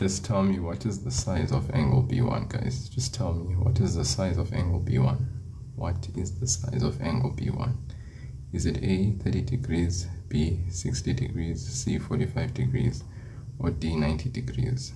Just tell me what is the size of angle B1, guys. Just tell me what is the size of angle B1. What is the size of angle B1? Is it A, 30 degrees, B, 60 degrees, C, 45 degrees, or D, 90 degrees?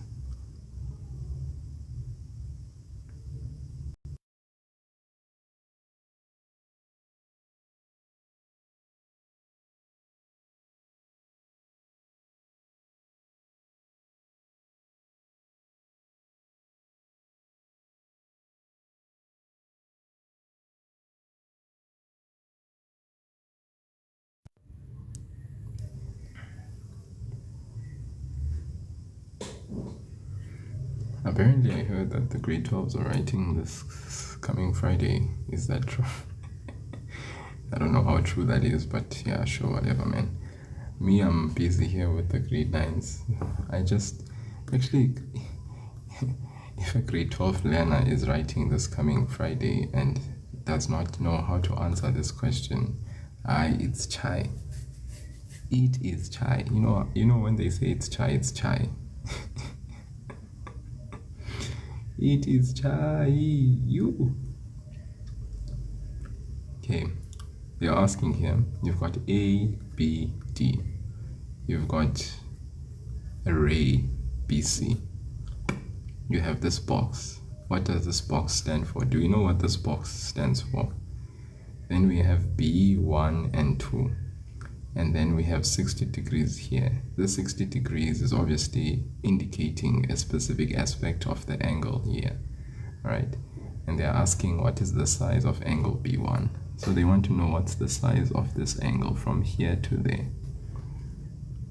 Apparently, I heard that the grade 12s are writing this coming Friday. Is that true? I don't know how true that is, but yeah, sure, whatever, man. Me, I'm busy here with the grade 9s. I just, actually, if a grade 12 learner is writing this coming Friday and does not know how to answer this question, it's chai. It is chai. You know when they say it's chai. It is chai. You. Okay. They're asking here. You've got A, B, D. You've got array BC. You have this box. What does this box stand for? Do you know what this box stands for? Then we have B, 1 and 2. And then we have 60 degrees here. The 60 degrees is obviously indicating a specific aspect of the angle here, right? And they're asking what is the size of angle B1. So they want to know what's the size of this angle from here to there,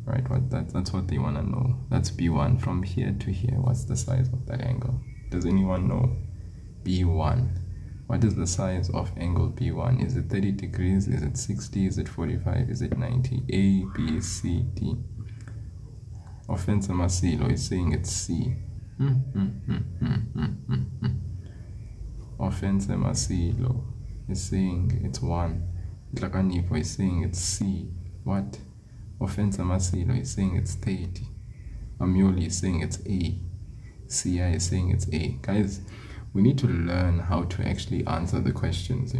right? That's what they want to know. That's B1 from here to here. What's the size of that angle? Does anyone know? B1. What is the size of angle B1? Is it 30 degrees? Is it 60? Is it 45? Is it 90? A, B, C, D. Offense Masilo is saying it's C. Offense Masilo is saying it's 1. Dlakanipo is saying it's C. What? Offense Masilo is saying it's 30. Amioli is saying it's A. CI is saying it's A. Guys, we need to learn how to actually answer the questions,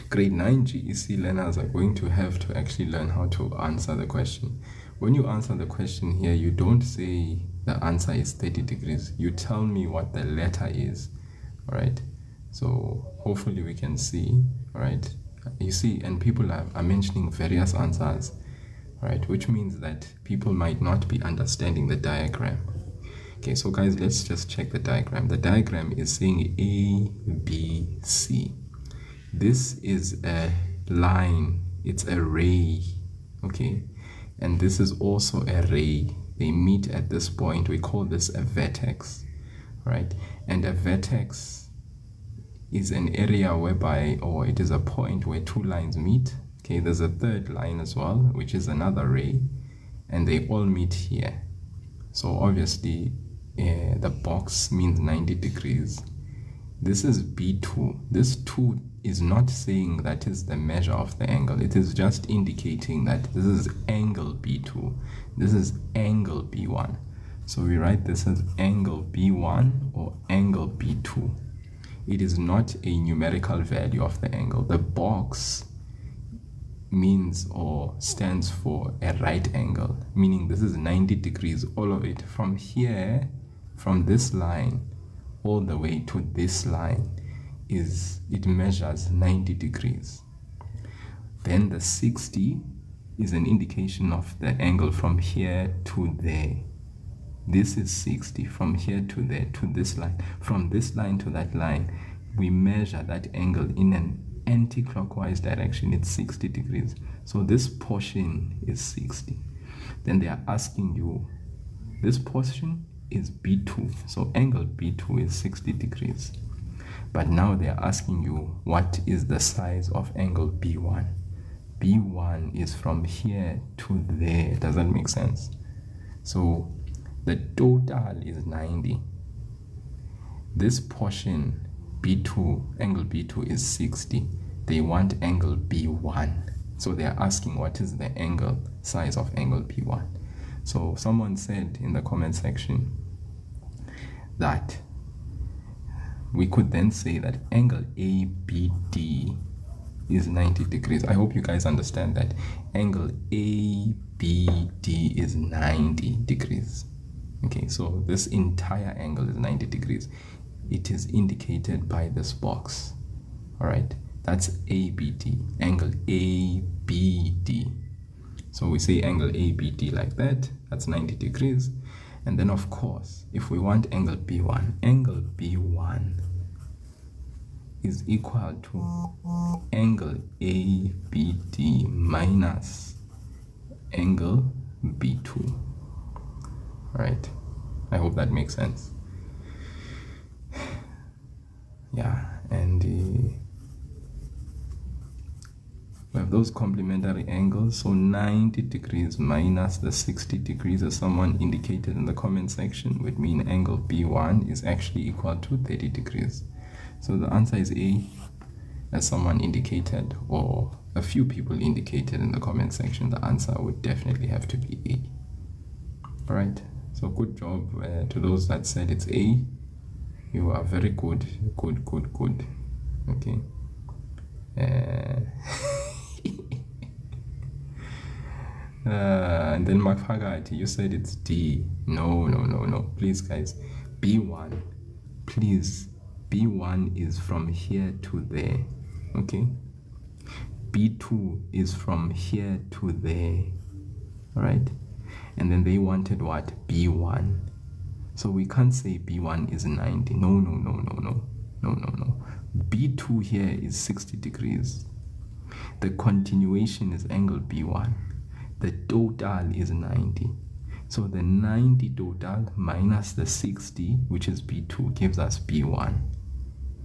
Grade 9 GEC learners are going to have to actually learn how to answer the question. When you answer the question here, you don't say the answer is 30 degrees. You tell me what the letter is, all right? So hopefully we can see, all right? You see, and people are mentioning various answers, all right? Which means that people might not be understanding the diagram. Okay, so guys, let's just check the diagram. The diagram is saying A, B, C. This is a line, it's a ray, okay? And this is also a ray. They meet at this point. We call this a vertex, right? And a vertex is an area whereby, or it is a point where two lines meet. Okay, there's a third line as well, which is another ray, and they all meet here. So obviously, the box means 90 degrees. This is B2. This 2 is not saying that is the measure of the angle. It is just indicating that this is angle B2. This is angle B1. So we write this as angle B1 or angle B2. It is not a numerical value of the angle. The box means or stands for a right angle, meaning this is 90 degrees, all of it from here, from this line all the way to this line, it measures 90 degrees. Then the 60 is an indication of the angle from here to there. This is 60 from here to there, to this line. From this line to that line, we measure that angle in an anti-clockwise direction. It's 60 degrees. So this portion is 60. Then they are asking you, this portion is B2. So angle B2 is 60 degrees. But now they are asking you, what is the size of angle B1? B1 is from here to there. Does that make sense? So the total is 90. This portion, B2, angle B2 is 60. They want angle B1. So they are asking what is the angle size of angle B1. So someone said in the comment section that we could then say that angle ABD is 90 degrees. I hope you guys understand that angle ABD is 90 degrees. Okay, so this entire angle is 90 degrees. It is indicated by this box. All right, that's ABD, angle ABD. So we say angle ABD like that, that's 90 degrees. And then of course, if we want angle B1 is equal to angle ABD minus angle B2. All right, I hope that makes sense. Yeah, and we have those complementary angles. So 90 degrees minus the 60 degrees, as someone indicated in the comment section, would mean angle B1 is actually equal to 30 degrees. So the answer is A, as someone indicated, or a few people indicated in the comment section. The answer would definitely have to be A. All right, so good job to those that said it's A. You are very good. Okay. And then Makfagati, you said it's D. No. Please, guys. B1. Please. B1 is from here to there. Okay. B2 is from here to there. All right. And then they wanted what? B1. So we can't say B1 is 90. No. B2 here is 60 degrees. The continuation is angle B1. The total is 90. So the 90 total minus the 60, which is B2, gives us B1.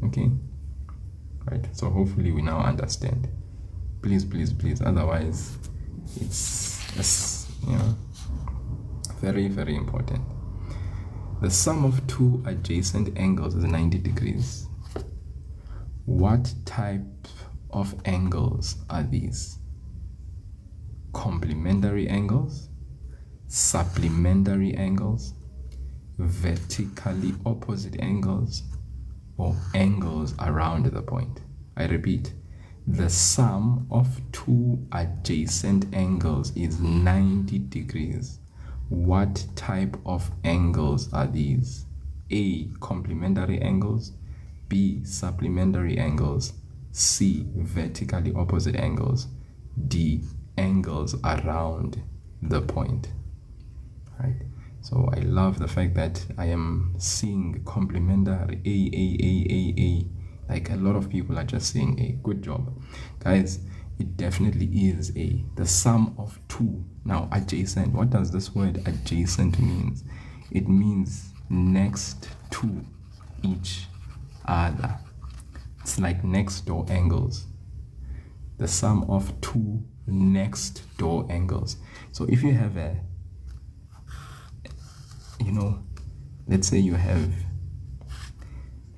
Okay? Right. So hopefully we now understand. Please. Otherwise, it's very, very important. The sum of two adjacent angles is 90 degrees. What type of angles are these? Complementary angles, supplementary angles, vertically opposite angles, or angles around the point? I repeat, the sum of two adjacent angles is 90 degrees. What type of angles are these? A, complementary angles, B, supplementary angles, C, vertically opposite angles, D, angles around the point. Right? So I love the fact that I am seeing complementary A. Like a lot of people are just saying A. Good job. Guys, it definitely is A. The sum of two. Now, adjacent. What does this word adjacent means? It means next to each other. It's like next door angles. The sum of two next door angles. So if you have a,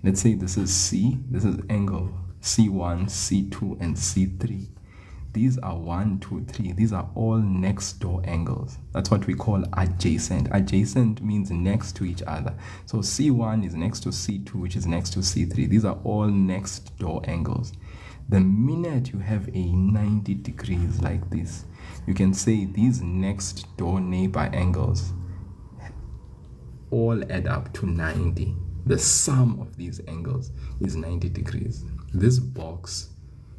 let's say this is C, this is angle C1, C2, and C3. These are 1, 2, 3. These are all next door angles. That's what we call adjacent. Adjacent means next to each other. So C1 is next to C2, which is next to C3. These are all next door angles. The minute you have a 90 degrees like this, you can say these next door neighbor angles all add up to 90. The sum of these angles is 90 degrees. This box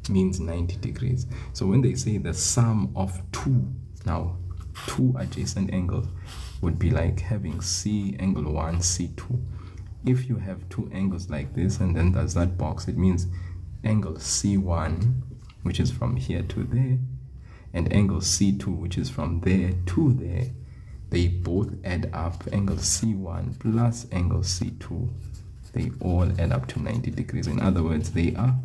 means 90 degrees. So when they say the sum of two, now two adjacent angles would be like having C angle 1, C2. If you have two angles like this and then there's that box, it means angle C1, which is from here to there, and angle C2, which is from there to there, they both add up. Angle C1 plus angle C2, they all add up to 90 degrees. In other words, they are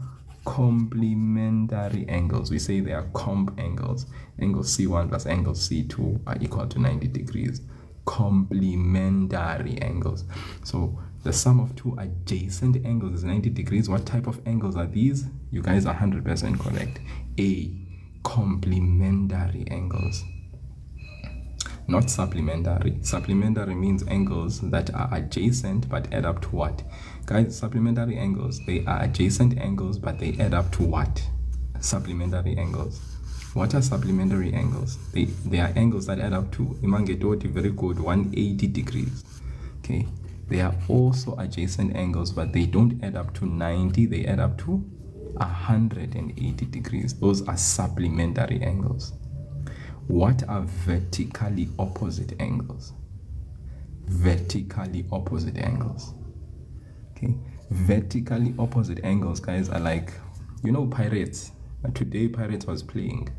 complementary angles. We say they are comp angles. Angle C1 plus angle C2 are equal to 90 degrees. Complementary angles. So the sum of two adjacent angles is 90 degrees. What type of angles are these? You guys are 100% correct. A, complementary angles. not supplementary. Supplementary means angles that are adjacent but add up to what? Guys, supplementary angles, they are adjacent angles but they add up to what? Supplementary angles. What are supplementary angles? They are angles that add up to, very good, 180 degrees. Okay, they are also adjacent angles, but they don't add up to 90, they add up to 180 degrees. Those are supplementary angles. What are vertically opposite angles? Vertically opposite angles. Okay, vertically opposite angles, guys, are like, Pirates. Today Pirates was playing.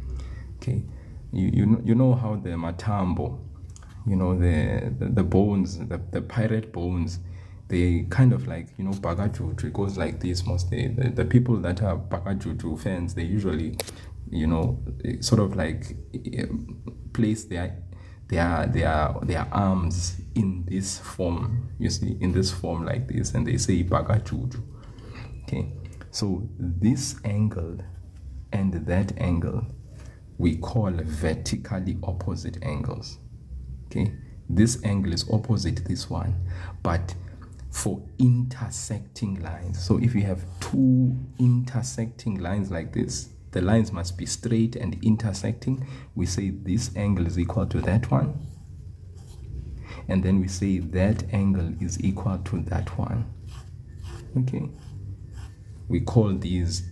Okay, you know how the matambo, the bones, the pirate bones, they kind of like, bagajuju. It goes like this mostly. The people that are bagajuju fans, they usually, sort of like place their arms in this form, you see, in this form like this, and they say bagajuju. Okay, so this angle and that angle we call vertically opposite angles. Okay, this angle is opposite this one, but for intersecting lines. So if you have two intersecting lines like this, the lines must be straight and intersecting. We say this angle is equal to that one, and then we say that angle is equal to that one. Okay, we call these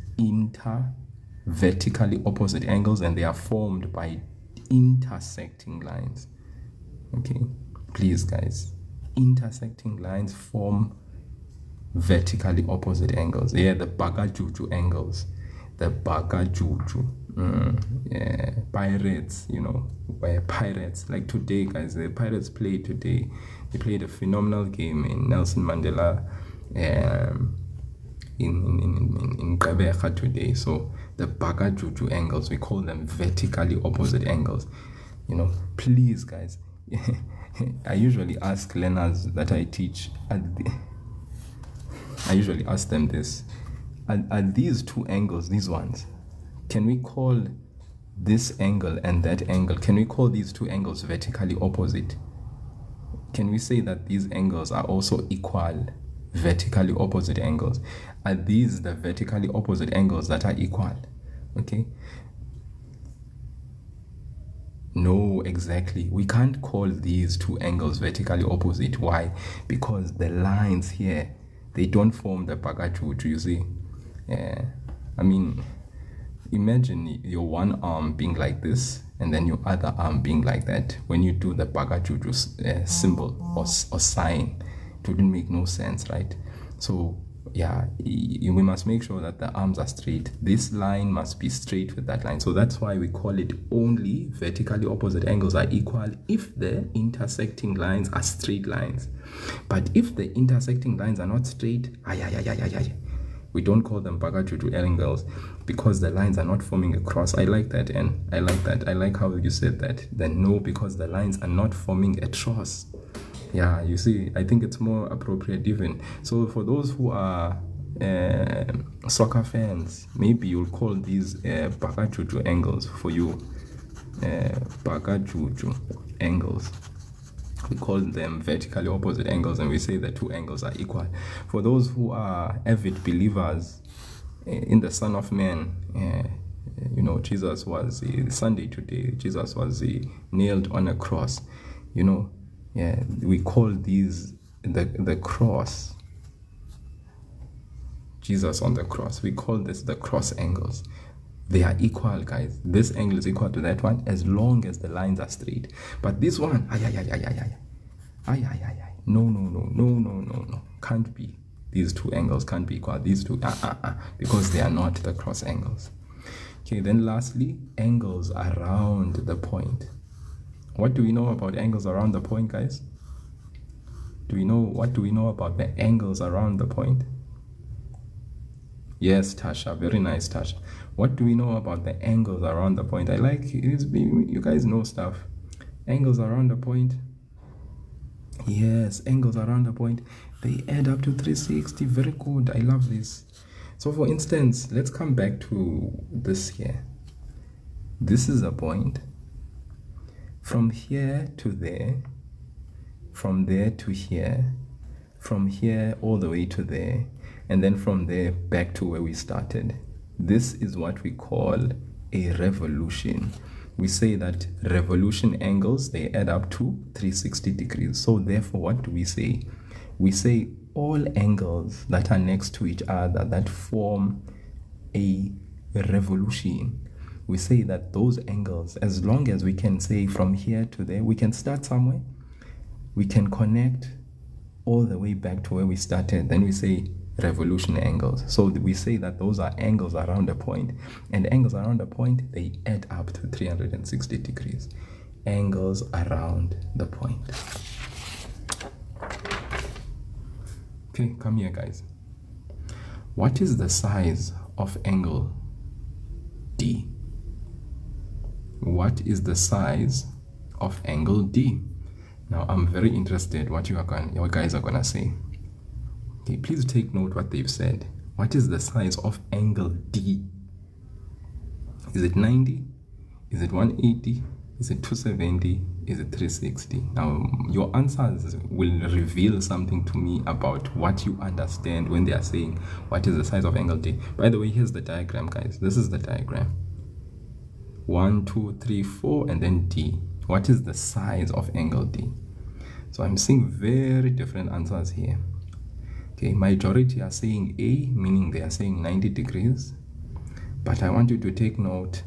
vertically opposite angles, and they are formed by intersecting lines. Okay, please guys, intersecting lines form vertically opposite angles. Yeah, the bagajuju angles, the bagajuju. Yeah, pirates, where pirates, like today, guys, the Pirates played today. They played a phenomenal game in Nelson Mandela in Gqeberha today. So the bagajuju angles, we call them vertically opposite angles. Please guys, I usually ask learners that I teach, I usually ask them this, are these two angles, these ones, can we call this angle and that angle, can we call these two angles vertically opposite? Can we say that these angles are also equal vertically opposite angles? Are these the vertically opposite angles that are equal? Okay, no, exactly, we can't call these two angles vertically opposite. Why? Because the lines here, they don't form the bagajuju, you see. I mean, imagine your one arm being like this and then your other arm being like that. When you do the bagajuju symbol or sign, it wouldn't make no sense, right? So yeah, we must make sure that the arms are straight. This line must be straight with that line. So that's why we call it only vertically opposite angles are equal if the intersecting lines are straight lines. But if the intersecting lines are not straight, we don't call them bagajuju angles because the lines are not forming a cross. I like that, and I like that. I like how you said that. Then no, because the lines are not forming a cross. Yeah, you see, I think it's more appropriate even. So for those who are soccer fans, maybe you'll call these bagajuju angles for you. Bagajuju angles. We call them vertically opposite angles, and we say the two angles are equal. For those who are avid believers in the Son of Man, Jesus was Sunday today. Jesus was nailed on a cross. Yeah, we call these the cross. Jesus on the cross. We call this the cross angles. They are equal, guys. This angle is equal to that one as long as the lines are straight. But this one, no, can't be. These two angles can't be equal. These two, because they are not the cross angles. Okay, then lastly, angles around the point. What do we know about angles around the point, guys? What do we know about the angles around the point? Yes, Tasha, very nice, Tasha. What do we know about the angles around the point? I like it. You guys know stuff. Angles around the point. Yes, angles around the point. They add up to 360. Very good. I love this. So for instance, let's come back to this here. This is a point. from here to there, from there to here, from here all the way to there, and then from there back to where we started. This is what we call a revolution. We say that revolution angles, they add up to 360 degrees. So therefore, what do we say? We say all angles that are next to each other that form a revolution, we say that those angles, as long as we can say from here to there, we can start somewhere, we can connect all the way back to where we started, then we say revolution angles. So we say that those are angles around a point, and angles around a point, they add up to 360 degrees. Angles around the point. Okay, come here, guys. What is the size of angle D? What is the size of angle D? Now, I'm very interested what your guys are gonna say. Okay, please take note what they've said. What is the size of angle D? Is it 90? Is it 180? Is it 270? Is it 360? Now, your answers will reveal something to me about what you understand when they are saying what is the size of angle D. By the way, here's the diagram, guys. This is the diagram. 1, 2, 3, 4, and then D. What is the size of angle D? So I'm seeing very different answers here. Okay, majority are saying A, meaning they are saying 90 degrees. But I want you to take note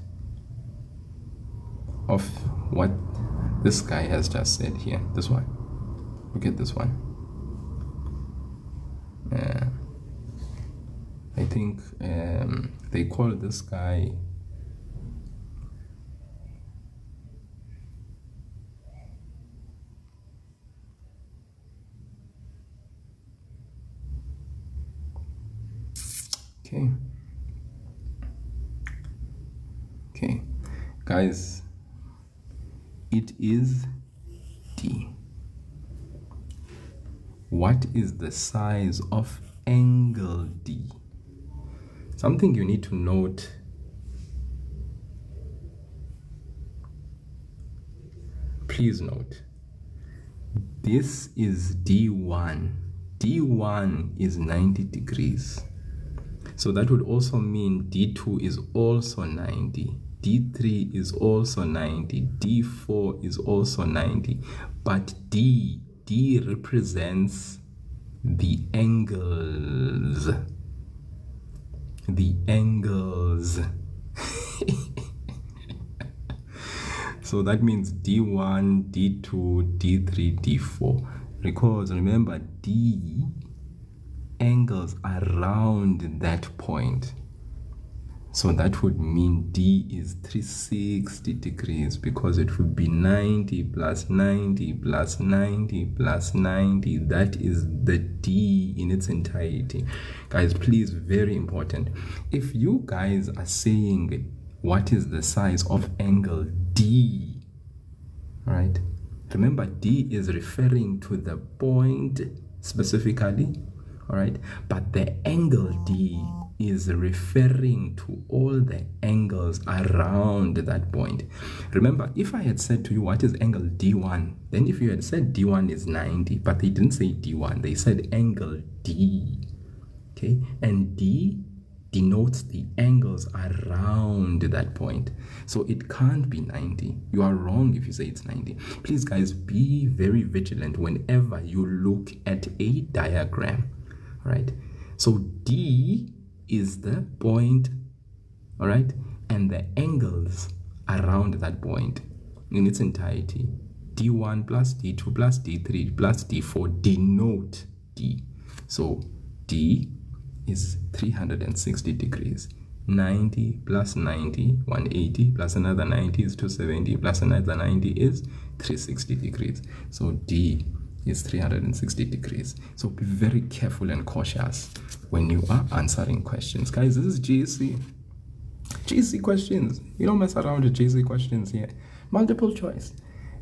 of what this guy has just said here. This one. Look at this one. I think they call this guy okay, guys, it is D. What is the size of angle D? Something you need to note. Please note, this is D1. D1 is 90 degrees. So that would also mean D2 is also 90. D3 is also 90. D4 is also 90. But D represents the angles. The angles. So that means D1, D2, D3, D4. Because remember, D angles around that point. So that would mean D is 360 degrees, because it would be 90 plus 90 plus 90 plus 90. That is the D in its entirety. Guys, please, very important. If you guys are saying what is the size of angle D, all right, remember D is referring to the point specifically, all right, but the angle D is referring to all the angles around that point. Remember, if I had said to you what is angle D1, then if you had said D1 is 90, but they didn't say D1, they said angle D, okay, and D denotes the angles around that point. So it can't be 90. You are wrong if you say it's 90. Please, guys, be very vigilant whenever you look at a diagram, right? So D is the point, all right, and the angles around that point in its entirety, D1 plus D2 plus D3 plus D4 denote D. So D is 360 degrees. 90 plus 90, 180 plus another 90 is 270 plus another 90 is 360 degrees. So D is 360 degrees. So be very careful and cautious when you are answering questions. Guys, this is GEC. GEC questions. You don't mess around with GEC questions here. Multiple choice.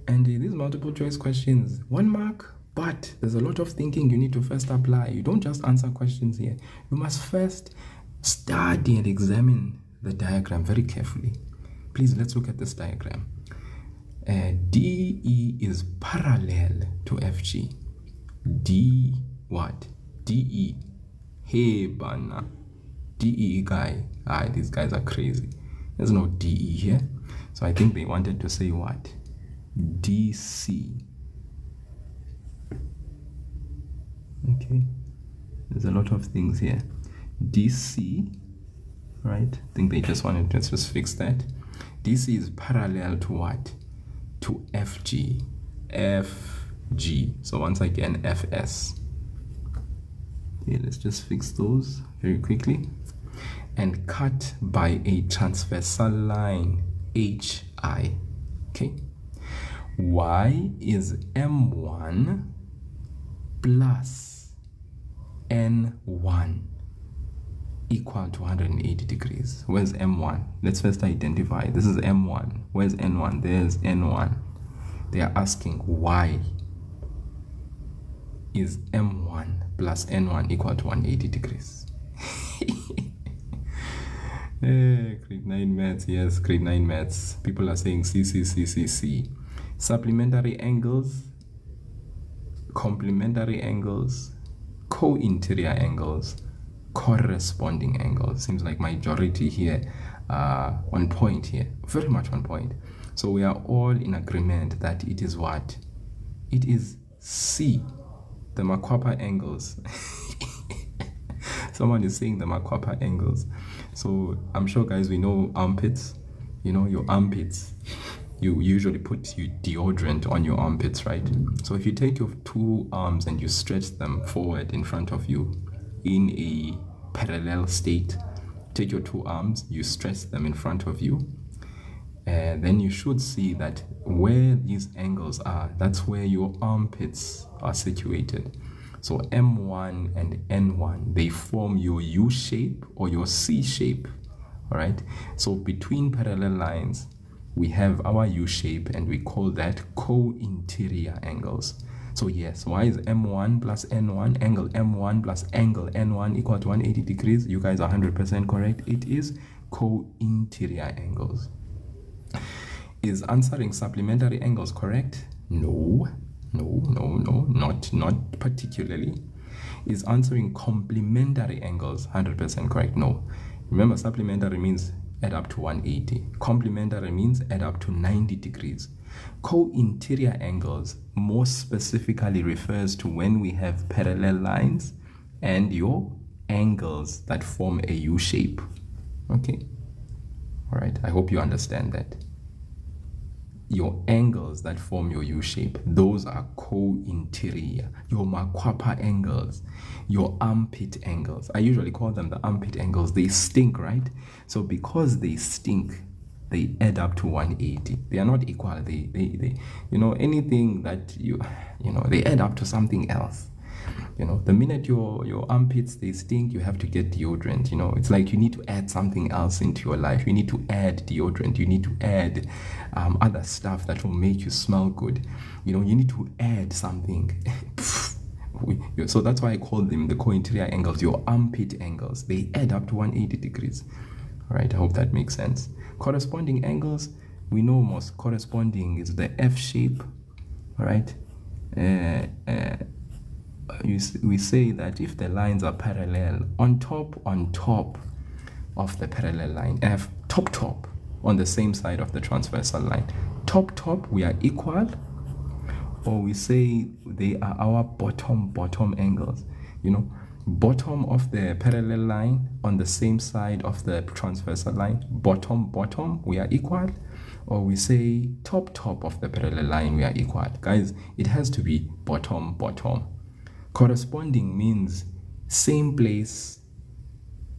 And these multiple choice questions, 1 mark, but there's a lot of thinking you need to first apply. You don't just answer questions here. You must first study and examine the diagram very carefully. Please, let's look at this diagram. DE is parallel to FG. D what? DE. Hey, bana. DE guy. These guys are crazy. There's no DE here. So I think they wanted to say what? DC. Okay. There's a lot of things here. DC, right? I think they just wanted to just fix that. DC is parallel to what? To FG. FG. So once again, FS. Okay, let's just fix those very quickly. And cut by a transversal line HI. Okay. Y is M1 plus N1 equal to 180 degrees. Where's M1? Let's first identify. This is M1. Where's N1? There's N1. They are asking why is M1 plus N1 equal to 180 degrees. Grade 9 maths, yes, grade 9 maths. People are saying C. Supplementary angles, complementary angles, co-interior angles, corresponding angles. Seems like majority here on point here, very much on point. So we are all in agreement that it is what? It is C, the Makwapa angles. Someone is saying the Makwapa angles. So I'm sure, guys, we know armpits. You know your armpits. You usually put your deodorant on your armpits, right? So if you take your two arms and you stretch them forward in front of you in a parallel state, take your two arms, you stretch them in front of you, and then you should see that where these angles are, that's where your armpits are situated. So M1 and N1, they form your U shape or your C shape, all right? So between parallel lines, we have our U shape, and we call that co-interior angles. So yes, why is M1 plus N1, angle M1 plus angle N1 equal to 180 degrees? You guys are 100% correct. It is co-interior angles. Is answering supplementary angles correct? No, not particularly. Is answering complementary angles 100% correct? No. Remember, supplementary means add up to 180. Complementary means add up to 90 degrees. Co-interior angles more specifically refers to when we have parallel lines and your angles that form a U shape. Okay. All right. I hope you understand that. Your angles that form your U shape, those are co-interior. Your Makwapa angles, your armpit angles. I usually call them the armpit angles. They stink, right? So because they stink, they add up to 180. They are not equal. They you know, anything that you know, they add up to something else. You know, the minute your armpits, they stink, you have to get deodorant. You know, it's like you need to add something else into your life. You need to add deodorant. You need to add other stuff that will make you smell good. You know, you need to add something. So that's why I call them the co-interior angles, your armpit angles. They add up to 180 degrees. All right, I hope that makes sense. Corresponding angles, we know most corresponding is the F shape. All right. We say that if the lines are parallel, on top of the parallel line, F top on the same side of the transversal line, top we are equal, or we say they are our bottom angles. You know, bottom of the parallel line on the same side of the transversal line, bottom we are equal, or we say top of the parallel line we are equal. Guys, it has to be bottom. Corresponding means same place,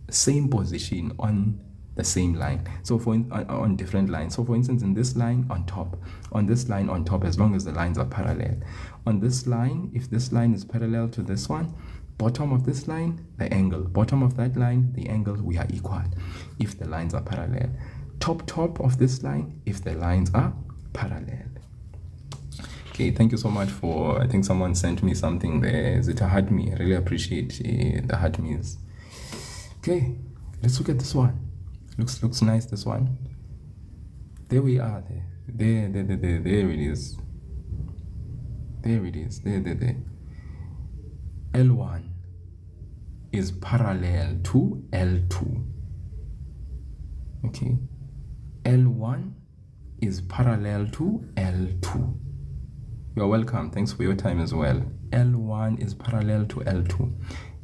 same position on the same line. So on different lines. So for instance, in this line on top, on this line on top, as long as the lines are parallel. On this line, if this line is parallel to this one, bottom of this line, the angle. Bottom of that line, the angle, we are equal if the lines are parallel. Top of this line, if the lines are parallel. Okay, thank you so much for, I think someone sent me something there. Is it a heart me? I really appreciate the heart me's. Okay, let's look at this one. Looks nice, this one. There we are there. There it is. There it is. There. L1 is parallel to L2. Okay. L1 is parallel to L2. You're welcome. Thanks for your time as well. L1 is parallel to L2.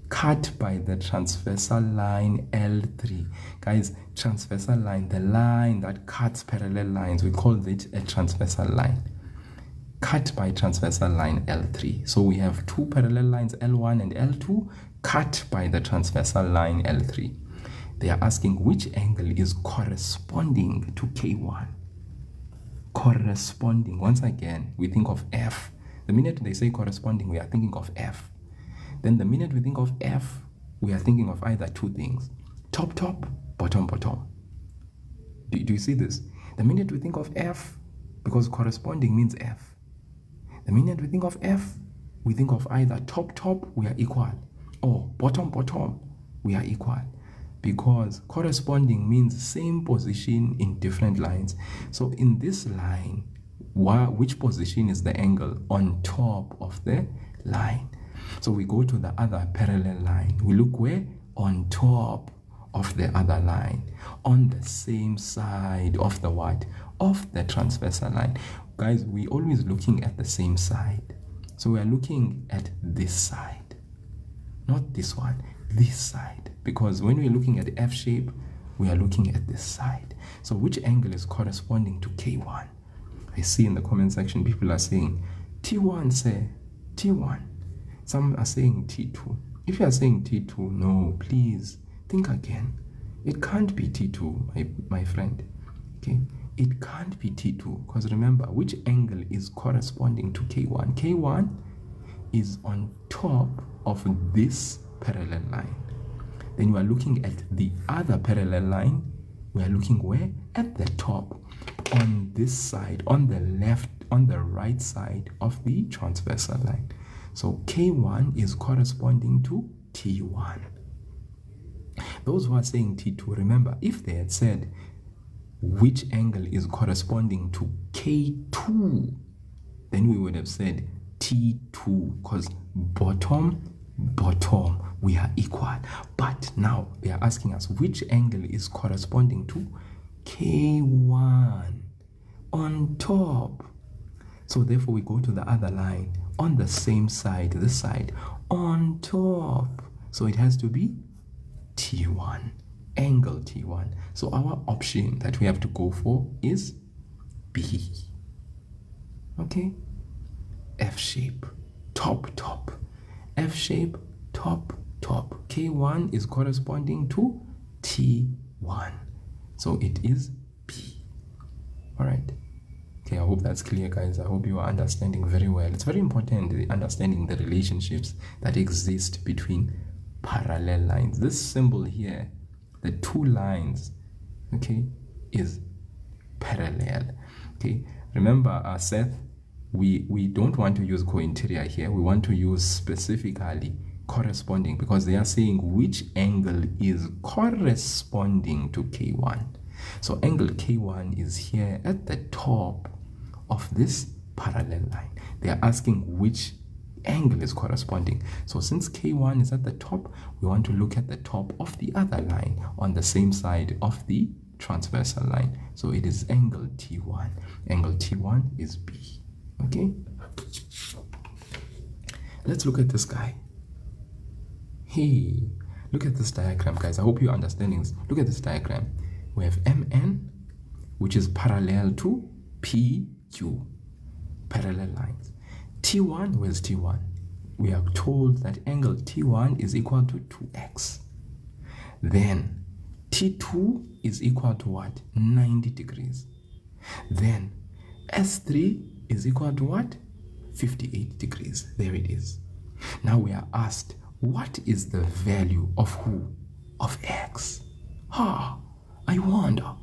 Cut by the transversal line L3. Guys, transversal line, the line that cuts parallel lines, we call it a transversal line. Cut by transversal line L3. So we have two parallel lines, L1 and L2, cut by the transversal line L3. They are asking which angle is corresponding to K1. Corresponding. Once again, we think of F. The minute they say corresponding, we are thinking of F. Then the minute we think of F, we are thinking of either two things. Top, bottom. Do you see this? The minute we think of F, because corresponding means F. The minute we think of F, we think of either top, we are equal, or bottom, we are equal. Because corresponding means same position in different lines. So in this line, which position is the angle on top of the line? So we go to the other parallel line. We look where? On top of the other line. On the same side of the what? Of the transversal line. Guys, we always looking at the same side. So we are looking at this side. Not this one, this side. Because when we're looking at the F shape, we are looking at this side. So which angle is corresponding to K1? I see in the comment section people are saying T1, say T1. Some are saying T2. If you are saying T2, no, please think again. It can't be T2, my friend. Okay, it can't be T2 because remember, which angle is corresponding to K1? K1 is on top of this parallel line. Then you are looking at the other parallel line. We are looking where? At the top, on this side, on the left, on the right side of the transversal line. So K1 is corresponding to T1. Those who are saying T2, remember, if they had said which angle is corresponding to K2, then we would have said T2 because bottom, we are equal. But now they are asking us which angle is corresponding to K1 on top. So therefore we go to the other line on the same side, this side, on top. So it has to be T1, angle T1. So our option that we have to go for is B. Okay? F shape, top. F shape, top. K1 is corresponding to T1. So it is B. All right. Okay, I hope that's clear, guys. I hope you are understanding very well. It's very important understanding the relationships that exist between parallel lines. This symbol here, the two lines, okay, is parallel. Okay, remember, Seth, we don't want to use co-interior here. We want to use specifically corresponding because they are saying which angle is corresponding to K1. So angle K1 is here at the top of this parallel line. They are asking which angle is corresponding. So since K1 is at the top, we want to look at the top of the other line on the same side of the transversal line. So it is angle T1. Angle T1 is B. Okay? Let's look at this guy. Hey, look at this diagram, guys. I hope you're understanding this. Look at this diagram. We have MN, which is parallel to PQ. Parallel lines. T1, where's T1? We are told that angle T1 is equal to 2x. Then T2 is equal to what? 90 degrees. Then S3 is equal to what? 58 degrees. There it is. Now we are asked, what is the value of who? Of x. I wonder,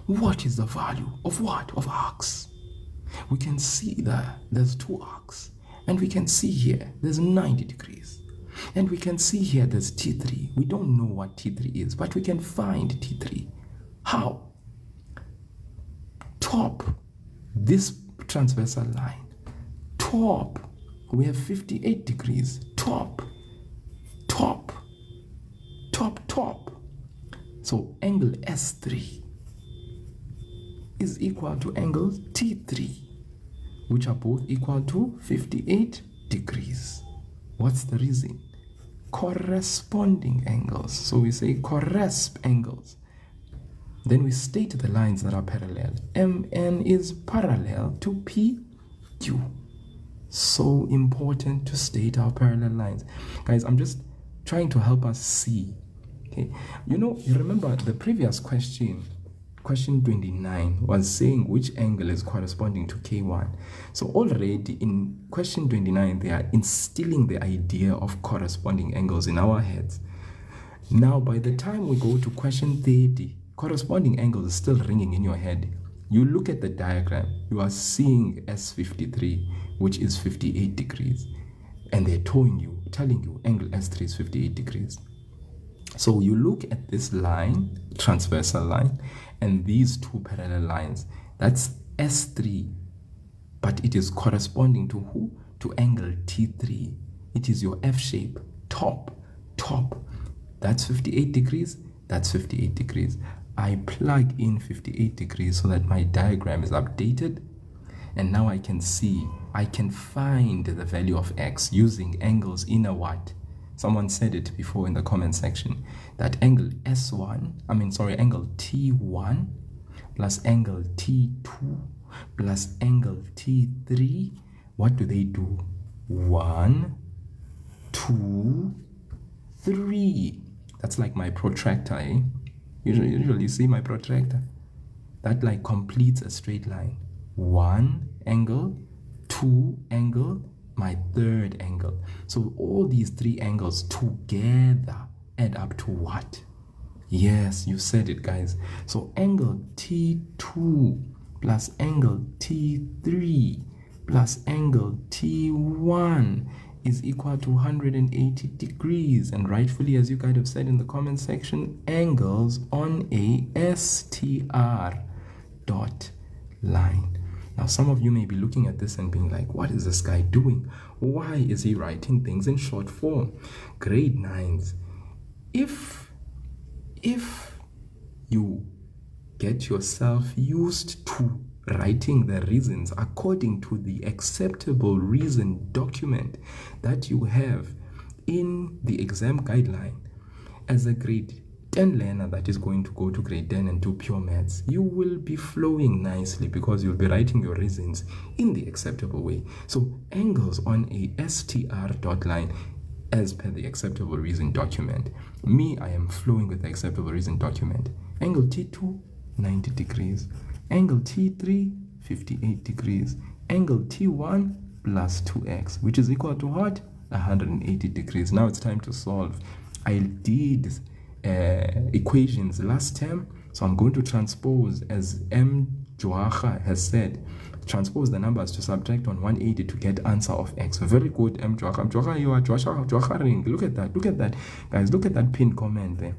what is the value of what? Of x. We can see that there's two arcs, and we can see here there's 90 degrees, and we can see here there's T3. We don't know what T3 is, but we can find T3. How? Top this transversal line, top, we have 58 degrees, top. So angle S3 is equal to angle T3, which are both equal to 58 degrees. What's the reason? Corresponding angles. So we say corresp angles. Then we state the lines that are parallel. MN is parallel to PQ. So important to state our parallel lines. Guys, I'm just trying to help us see. Okay, you remember the previous question 29 was saying which angle is corresponding to K1. So already in question 29, they are instilling the idea of corresponding angles in our heads. Now, by the time we go to question 30, corresponding angles is still ringing in your head. You look at the diagram, you are seeing S53, which is 58 degrees. And they're telling you angle S3 is 58 degrees. So you look at this line, transversal line, and these two parallel lines. That's S3, but it is corresponding to who? To angle T3. It is your F shape, top. That's 58 degrees, that's 58 degrees. I plug in 58 degrees so that my diagram is updated, and now I can find the value of X using angles in a what? Someone said it before in the comment section, that angle angle T1 plus angle T2 plus angle T3, what do they do? 1, 2, 3. That's like my protractor, eh? Usually you see my protractor. That like completes a straight line. 1 angle, 2 angle, my third angle. So all these 3 angles together add up to what? Yes, you said it, guys. So angle T2 plus angle T3 plus angle T1 is equal to 180 degrees. And rightfully, as you guys have said in the comment section, angles on a STR dot line. Now, some of you may be looking at this and being like, what is this guy doing? Why is he writing things in short form? Grade 9s. If you get yourself used to writing the reasons according to the acceptable reason document that you have in the exam guideline, as a grade 10 learner that is going to go to grade 10 and do pure maths, you will be flowing nicely because you'll be writing your reasons in the acceptable way. So angles on a STR dot line as per the acceptable reason document. Me, I am flowing with the acceptable reason document. Angle T2, 90 degrees. Angle T3, 58 degrees. Angle T1 plus 2x, which is equal to what? 180 degrees. Now it's time to solve. I did equations last term, so I'm going to transpose, as M. Joacha has said, transpose the numbers to subtract on 180 to get answer of x. Very good, M. Joacha. Joacha, you are Joacha ring. Look at that, guys. Look at that pinned comment there.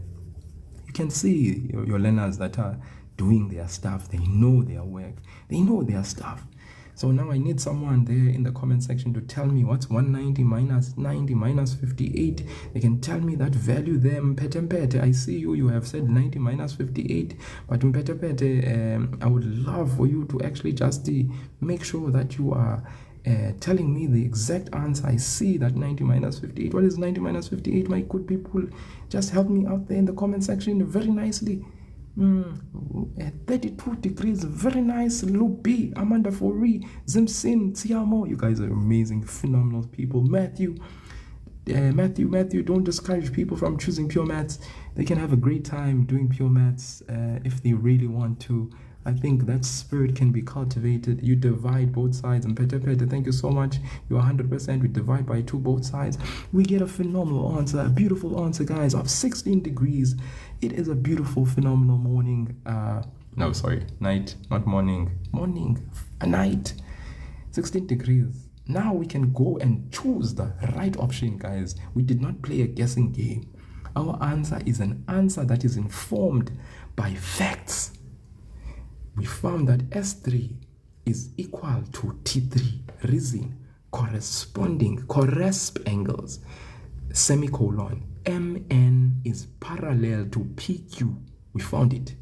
You can see your learners that are doing their stuff. They know their work. They know their stuff. So now I need someone there in the comment section to tell me what's 190 minus 90 minus 58. They can tell me that value there. Mpete, I see you have said 90 minus 58. But Mpete, I would love for you to actually just make sure that you are telling me the exact answer. I see that 90 minus 58. What is 90 minus 58, my good people? Just help me out there in the comment section very nicely. 32 degrees, very nice. Lubi, Amanda Fori, Zimsin, Tiamo. You guys are amazing, phenomenal people. Matthew, don't discourage people from choosing pure maths. They can have a great time doing pure maths if they really want to. I think that spirit can be cultivated. You divide both sides. And Pete, thank you so much. You're 100%. We divide by 2 both sides. We get a phenomenal answer, a beautiful answer, guys, of 16 degrees. It is a beautiful, phenomenal morning. Night, not morning. A night. 16 degrees. Now we can go and choose the right option, guys. We did not play a guessing game. Our answer is an answer that is informed by facts. We found that S3 is equal to T3. Reason, corresponding, corresp angles, semicolon, MN is parallel to PQ. We found it.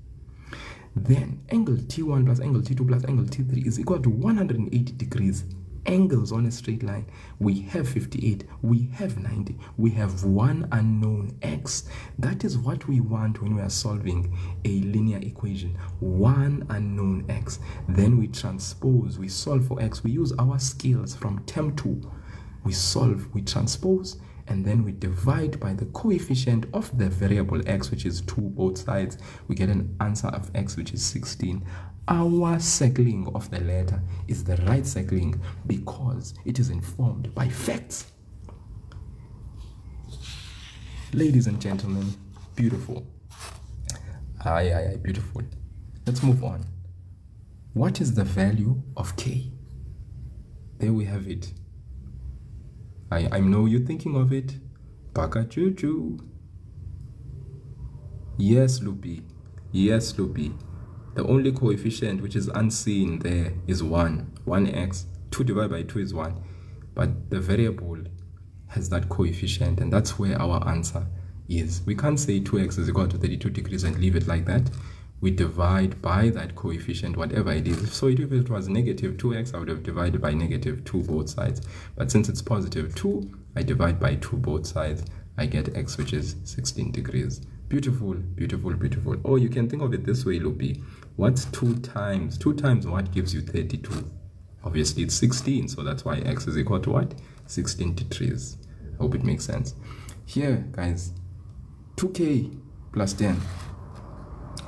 Then angle T1 plus angle T2 plus angle T3 is equal to 180 degrees. Angles on a straight line, we have 58, we have 90, we have one unknown x. That is what we want when we are solving a linear equation. One unknown x. Then we transpose, we solve for x. We use our skills from term 2. We solve, we transpose, and then we divide by the coefficient of the variable x, which is 2 both sides. We get an answer of x, which is 16. Our circling of the letter is the right circling because it is informed by facts. Ladies and gentlemen, beautiful. Aye, beautiful. Let's move on. What is the value of k? There we have it. I know you're thinking of it. Baka Juju. Yes, Loopy. Yes, Loopy. The only coefficient which is unseen there is 1. 1x. 2 divided by 2 is 1. But the variable has that coefficient, and that's where our answer is. We can't say 2x is equal to 32 degrees and leave it like that. We divide by that coefficient, whatever it is. So if it was negative 2x, I would have divided by negative 2 both sides. But since it's positive 2, I divide by 2 both sides. I get x, which is 16 degrees. Beautiful, beautiful, beautiful. Or you can think of it this way, Loopy. What's 2 times? 2 times what gives you 32? Obviously, it's 16. So that's why x is equal to what? 16 degrees. I hope it makes sense. Here, guys, 2k plus 10.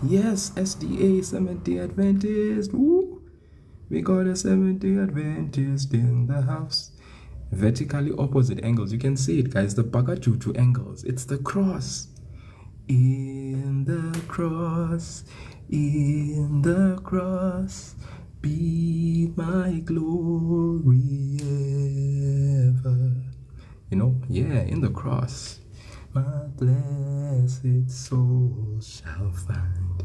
Yes, SDA, Seventh-day Adventist. Woo! We got a Seventh-day Adventist in the house. Vertically opposite angles. You can see it, guys. The Bagajuju angles. It's the cross. In the cross, be my glory ever. You know, yeah, in the cross. My blessed soul shall find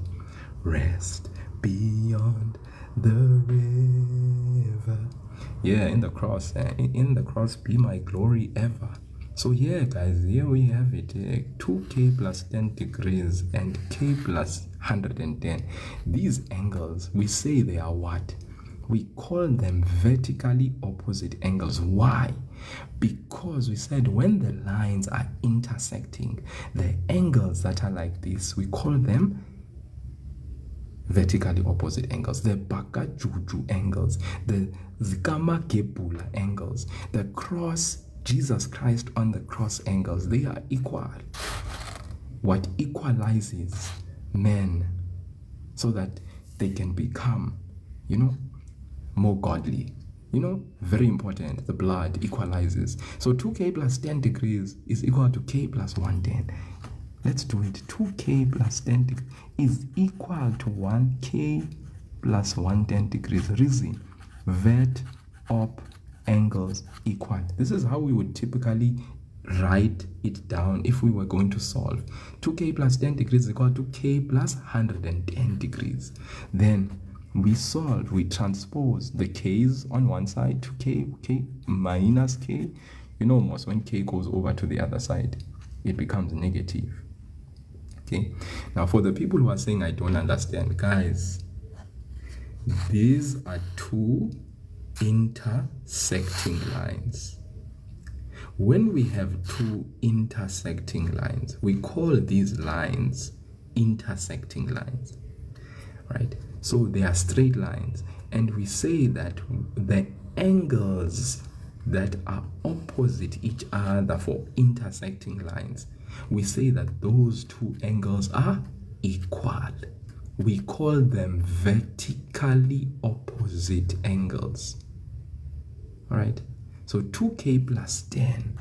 rest beyond the river. Yeah, in the cross, in the cross be my glory ever. So yeah, guys, here we have it. 2k plus 10 degrees and k plus 110. These angles, we say they are what? We call them vertically opposite angles. Why? Because we said when the lines are intersecting, the angles that are like this, we call them vertically opposite angles. The Bakajuju angles, the Zikama Gebula angles, the cross, Jesus Christ on the cross angles, they are equal. What equalizes men so that they can become, more godly. Very important. The blood equalizes. So 2k plus 10 degrees is equal to k plus 110. Let's do it. 2k plus 10 degrees is equal to 1k plus 110 degrees. Reason, vert, op, angles equal. This is how we would typically write it down if we were going to solve. 2k plus 10 degrees is equal to k plus 110 degrees. Then we solve, we transpose the k's on one side to k minus k. Most when k goes over to the other side, it becomes negative. Okay, now for the people who are saying I don't understand, guys, these are two intersecting lines. When we have two intersecting lines, we call these lines intersecting lines, right? So they are straight lines, and we say that the angles that are opposite each other for intersecting lines, we say that those two angles are equal. We call them vertically opposite angles. All right, so 2k plus 10,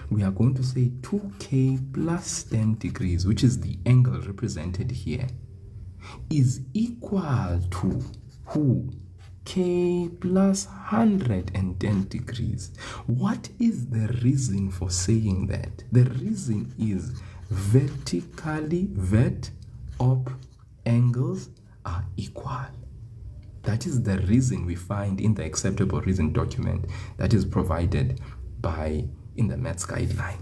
we are going to say 2k plus 10 degrees, which is the angle represented here, is equal to who? K plus 110 degrees. What is the reason for saying that? The reason is vertically, vert, op, angles are equal. That is the reason we find in the acceptable reason document that is provided in the maths guideline.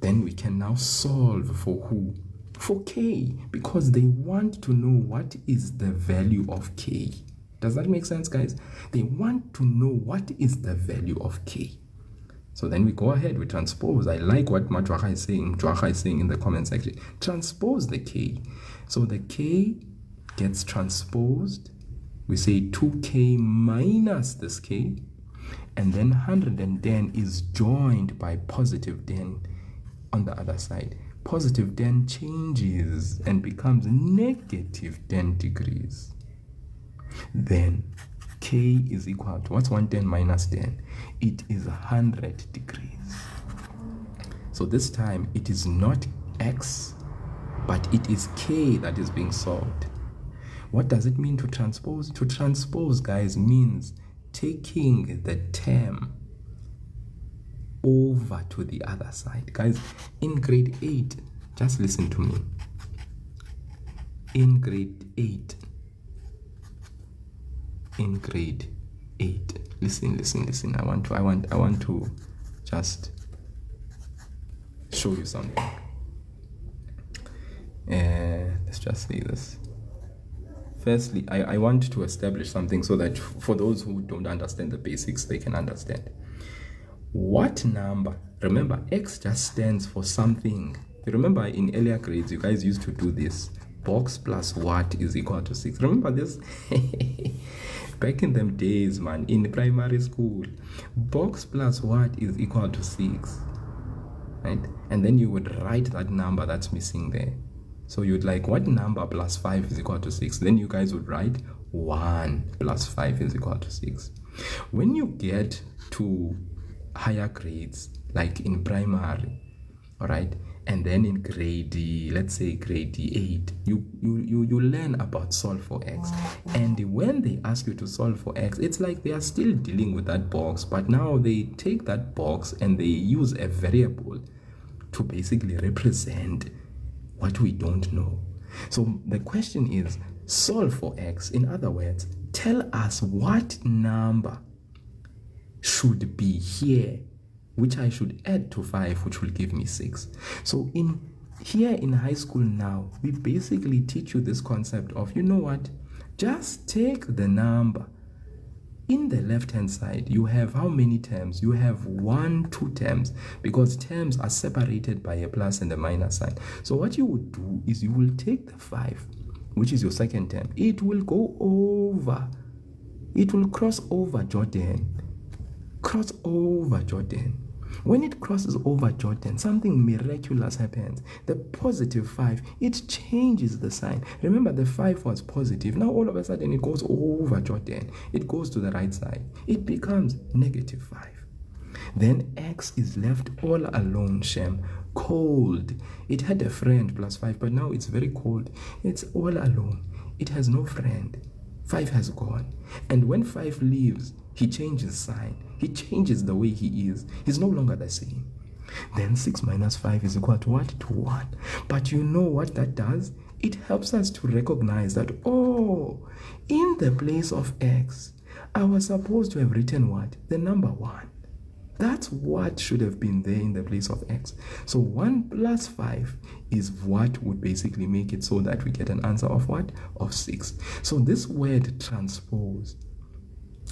Then we can now solve for who? For k, because they want to know what is the value of k. Does that make sense, guys? They want to know what is the value of k. So then we go ahead, we transpose. I like what Majwaha is saying in the comment section. Transpose the k. So the k gets transposed. We say 2k minus this k. And then 110 is joined by positive 10 on the other side. Positive 10 changes and becomes negative 10 degrees. Then k is equal to, what's 110 minus 10? It is 100 degrees. So this time it is not x, but it is k that is being solved. What does it mean to transpose? To transpose, guys, means taking the term over to the other side. Guys, in grade 8, just listen to me. In grade 8, listen. I want to just show you something. Let's just say this. Firstly, I want to establish something so that for those who don't understand the basics, they can understand. What number? Remember, x just stands for something. You remember in earlier grades, you guys used to do this. Box plus what is equal to 6. Remember this? Back in them days, man, in primary school, box plus what is equal to 6, right? And then you would write that number that's missing there. So you'd like, what number plus 5 is equal to 6? Then you guys would write 1 plus 5 is equal to 6. When you get to higher grades, like in primary, all right, and then in grade, let's say grade 8, you learn about solve for x. And when they ask you to solve for x, it's like they are still dealing with that box, but now they take that box and they use a variable to basically represent what we don't know. So the question is, solve for x. In other words, tell us what number should be here, which I should add to 5, which will give me 6. So here in high school now, we basically teach you this concept of, you know what, just take the number. In the left-hand side, you have how many terms? You have 1, 2 terms, because terms are separated by a plus and a minus sign. So what you would do is you will take the 5, which is your second term. It will go over. It will cross over Jordan. Cross over Jordan. When it crosses over Jordan, something miraculous happens. The positive 5, it changes the sign. Remember, the 5 was positive. Now all of a sudden it goes over Jordan. It goes to the right side. It becomes negative 5. Then x is left all alone, Shem. Cold. It had a friend plus 5, but now it's very cold. It's all alone. It has no friend. 5 has gone. And when 5 leaves, he changes sign. He changes the way he is. He's no longer the same. Then 6 minus 5 is equal to what? To 1. But you know what that does? It helps us to recognize that, oh, in the place of x, I was supposed to have written what? The number 1. That's what should have been there in the place of x. So 1 plus 5 is what would basically make it so that we get an answer of what? Of 6. So this word transpose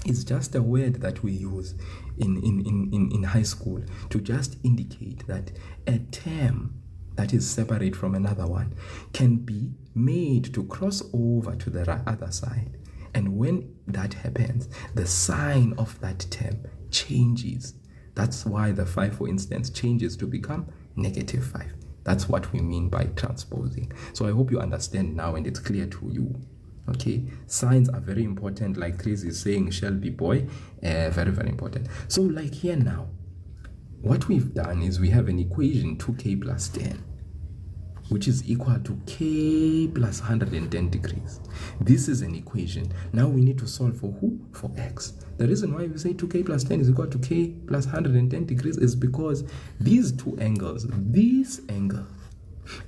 is just a word that we use in high school to just indicate that a term that is separate from another one can be made to cross over to the other side. And when that happens, the sign of that term changes. That's why the 5, for instance, changes to become negative 5. That's what we mean by transposing. So I hope you understand now and it's clear to you. Okay, signs are very important, like Chris is saying, Shelby boy, very, very important. So like here now, what we've done is we have an equation 2k plus 10, which is equal to k plus 110 degrees. This is an equation. Now we need to solve for who? For x. The reason why we say 2k plus 10 is equal to k plus 110 degrees is because these two angles, this angle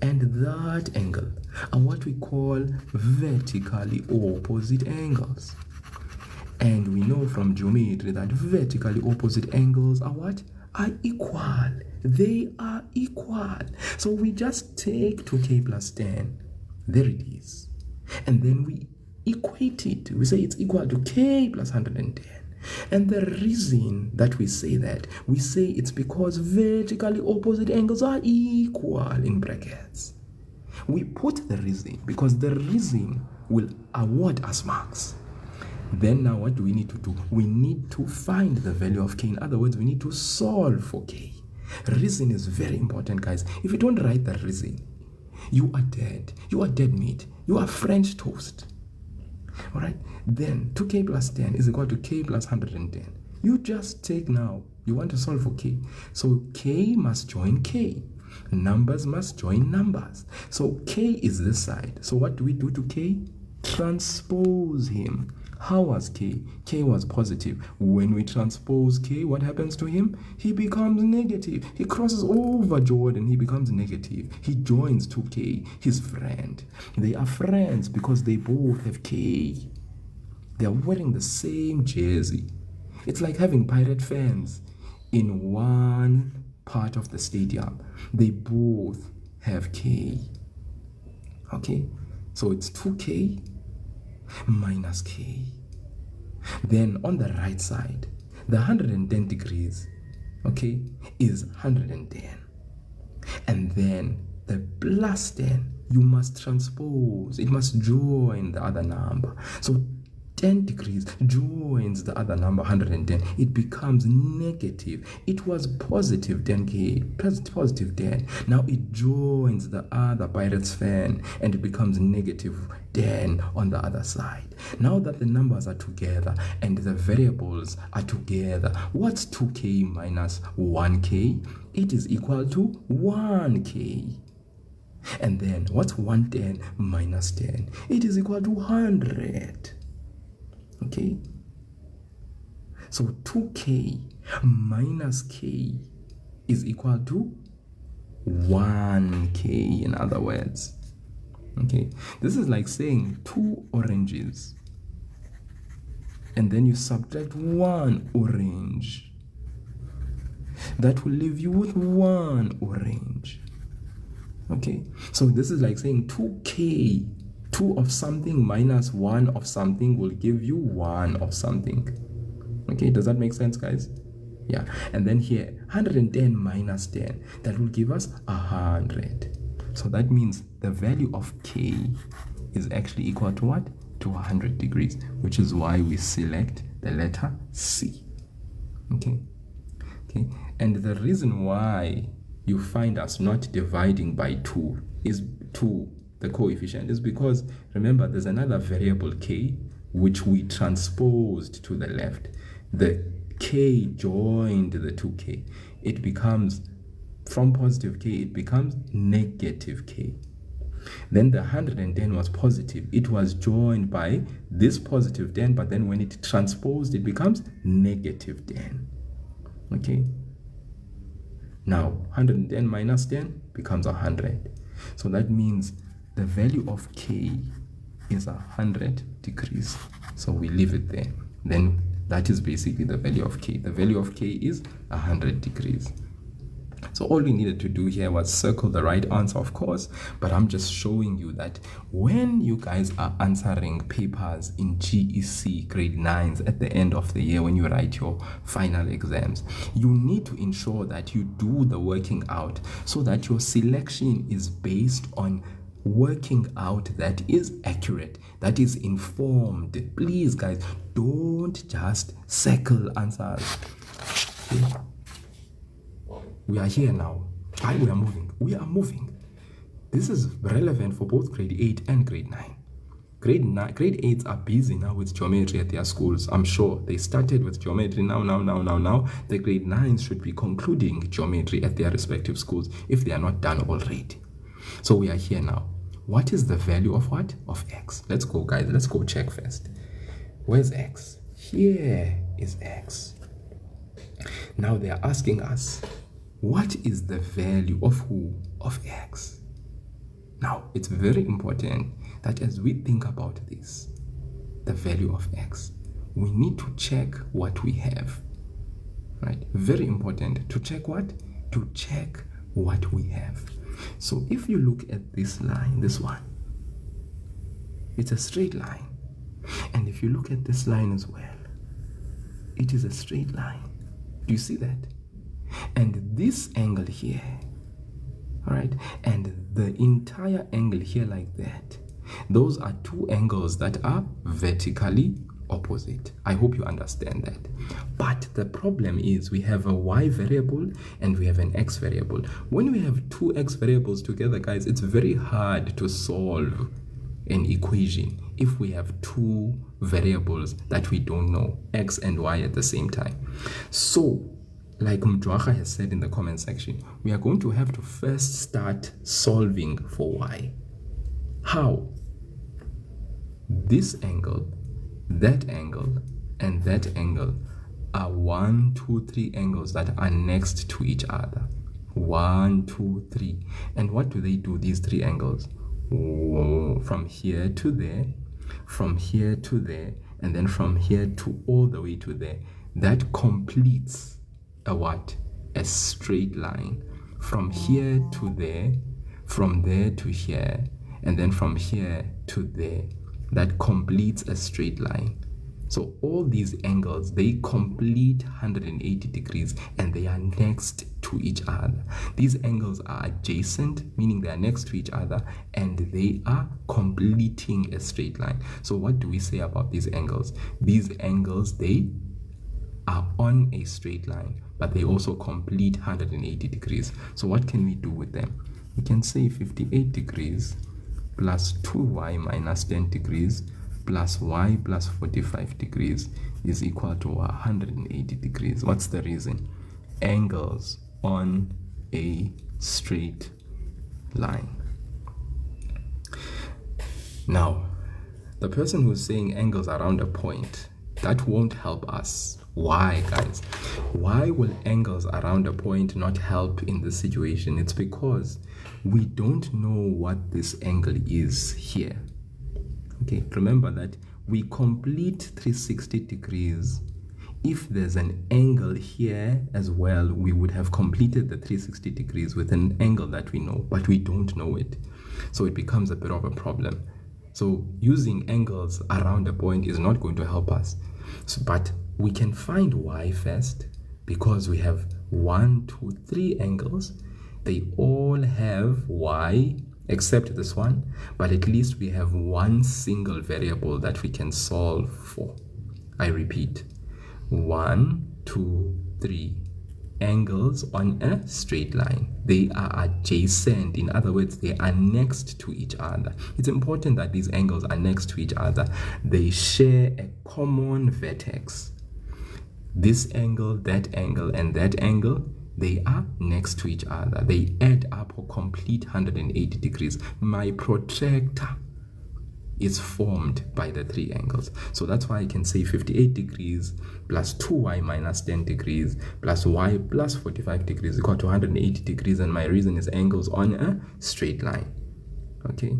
and that angle, are what we call vertically opposite angles. And we know from geometry that vertically opposite angles are what? Are equal. They are equal. So we just take 2k plus 10. There it is. And then we equate it. We say it's equal to k plus 110. And the reason that we say that, we say it's because vertically opposite angles are equal in brackets. We put the reason because the reason will award us marks. Then now what do we need to do? We need to find the value of k. In other words, we need to solve for k. Reason is very important, guys. If you don't write the reason, you are dead. You are dead meat. You are French toast. All right, then 2k plus 10 is equal to k plus 110. You just take now, you want to solve for k. So k must join k. Numbers must join numbers. So k is this side. So what do we do to k? Transpose him. How was k? K was positive. When we transpose k, what happens to him? He becomes negative. He crosses over Jordan. He becomes negative. He joins 2k, his friend. They are friends because they both have k. They are wearing the same jersey. It's like having pirate fans in one part of the stadium. They both have k. Okay, so it's 2k minus k. Then on the right side, the 110 degrees, okay, is 110. And then the plus 10, you must transpose. It must join the other number. So 10 degrees joins the other number, 110. It becomes negative. It was positive 10k, positive 10. Now it joins the other pirate's fan and it becomes negative 10 on the other side. Now that the numbers are together and the variables are together, what's 2k minus 1k? It is equal to 1k. And then what's 110 minus 10? It is equal to 100. Okay, so 2k minus k is equal to 1k, in other words. Okay, this is like saying 2 oranges and then you subtract 1 orange. That will leave you with 1 orange. Okay, so this is like saying 2k, 2 of something minus 1 of something will give you 1 of something. Okay, does that make sense, guys? Yeah, and then here 110 minus 10, that will give us 100. So that means the value of k is actually equal to what? To 100 degrees, which is why we select the letter C. Okay, and the reason why you find us not dividing by 2 is 2, the coefficient, is because remember there's another variable k which we transposed to the left. The k joined the 2k. It becomes, from positive k, it becomes negative k. Then the 110 was positive. It was joined by this positive 10, but then when it transposed, it becomes negative 10. Okay. Now 110 minus 10 becomes 100. So that means the value of k is 100 degrees. So we leave it there. Then that is basically the value of k. The value of k is 100 degrees. So all we needed to do here was circle the right answer, of course, but I'm just showing you that when you guys are answering papers in GEC grade 9s at the end of the year, when you write your final exams, you need to ensure that you do the working out so that your selection is based on working out that is accurate, that is informed. Please, guys, don't just circle answers. Okay? We are here now. We are moving. We are moving. This is relevant for both grade 8 and grade 9. Grade 8s are busy now with geometry at their schools. I'm sure they started with geometry now. The grade 9s should be concluding geometry at their respective schools if they are not done already. So we are here now. What is the value of what? Of x. Let's go, guys. Let's go check first. Where's x? Here is x. Now they are asking us, what is the value of who? Of x. Now, it's very important that as we think about this, the value of x, we need to check what we have, right? Very important to check what? To check what we have. So if you look at this line, this one, it's a straight line. And if you look at this line as well, it is a straight line. Do you see that? And this angle here, all right, and the entire angle here like that, those are two angles that are vertically opposite. I hope you understand that. But the problem is we have a y variable and we have an x variable. When we have two x variables together, guys, it's very hard to solve an equation if we have two variables that we don't know, x and y at the same time. So like Mjwaha has said in the comment section, we are going to have to first start solving for y. How? This angle, that angle, and that angle are 1, 2, 3 angles that are next to each other. 1, 2, 3. And what do they do, these three angles? From here to there, from here to there, and then from here to all the way to there. That completes a what? A straight line. From here to there, from there to here, and then from here to there. That completes a straight line. So all these angles, they complete 180 degrees and they are next to each other. These angles are adjacent, meaning they are next to each other, and they are completing a straight line. So what do we say about these angles? These angles, they are on a straight line, but they also complete 180 degrees. So what can we do with them? We can say 58 degrees plus 2y minus 10 degrees plus y plus 45 degrees is equal to 180 degrees. What's the reason? Angles on a straight line. Now, the person who's saying angles around a point, that won't help us. Why, guys? Why will angles around a point not help in this situation? It's because we don't know what this angle is here. Okay, remember that we complete 360 degrees. If there's an angle here as well, we would have completed the 360 degrees with an angle that we know, but we don't know it. So it becomes a bit of a problem. So using angles around a point is not going to help us. But we can find y first, because we have 1, 2, 3 angles. They all have y except this one, but at least we have one single variable that we can solve for. I repeat, 1, 2, 3 angles on a straight line. They are adjacent. In other words, they are next to each other. It's important that these angles are next to each other. They share a common vertex. This angle, that angle, and that angle, they are next to each other. They add up or complete 180 degrees. My protractor is formed by the three angles. So that's why I can say 58 degrees plus 2y minus 10 degrees plus y plus 45 degrees equal to 180 degrees. And my reason is angles on a straight line. Okay.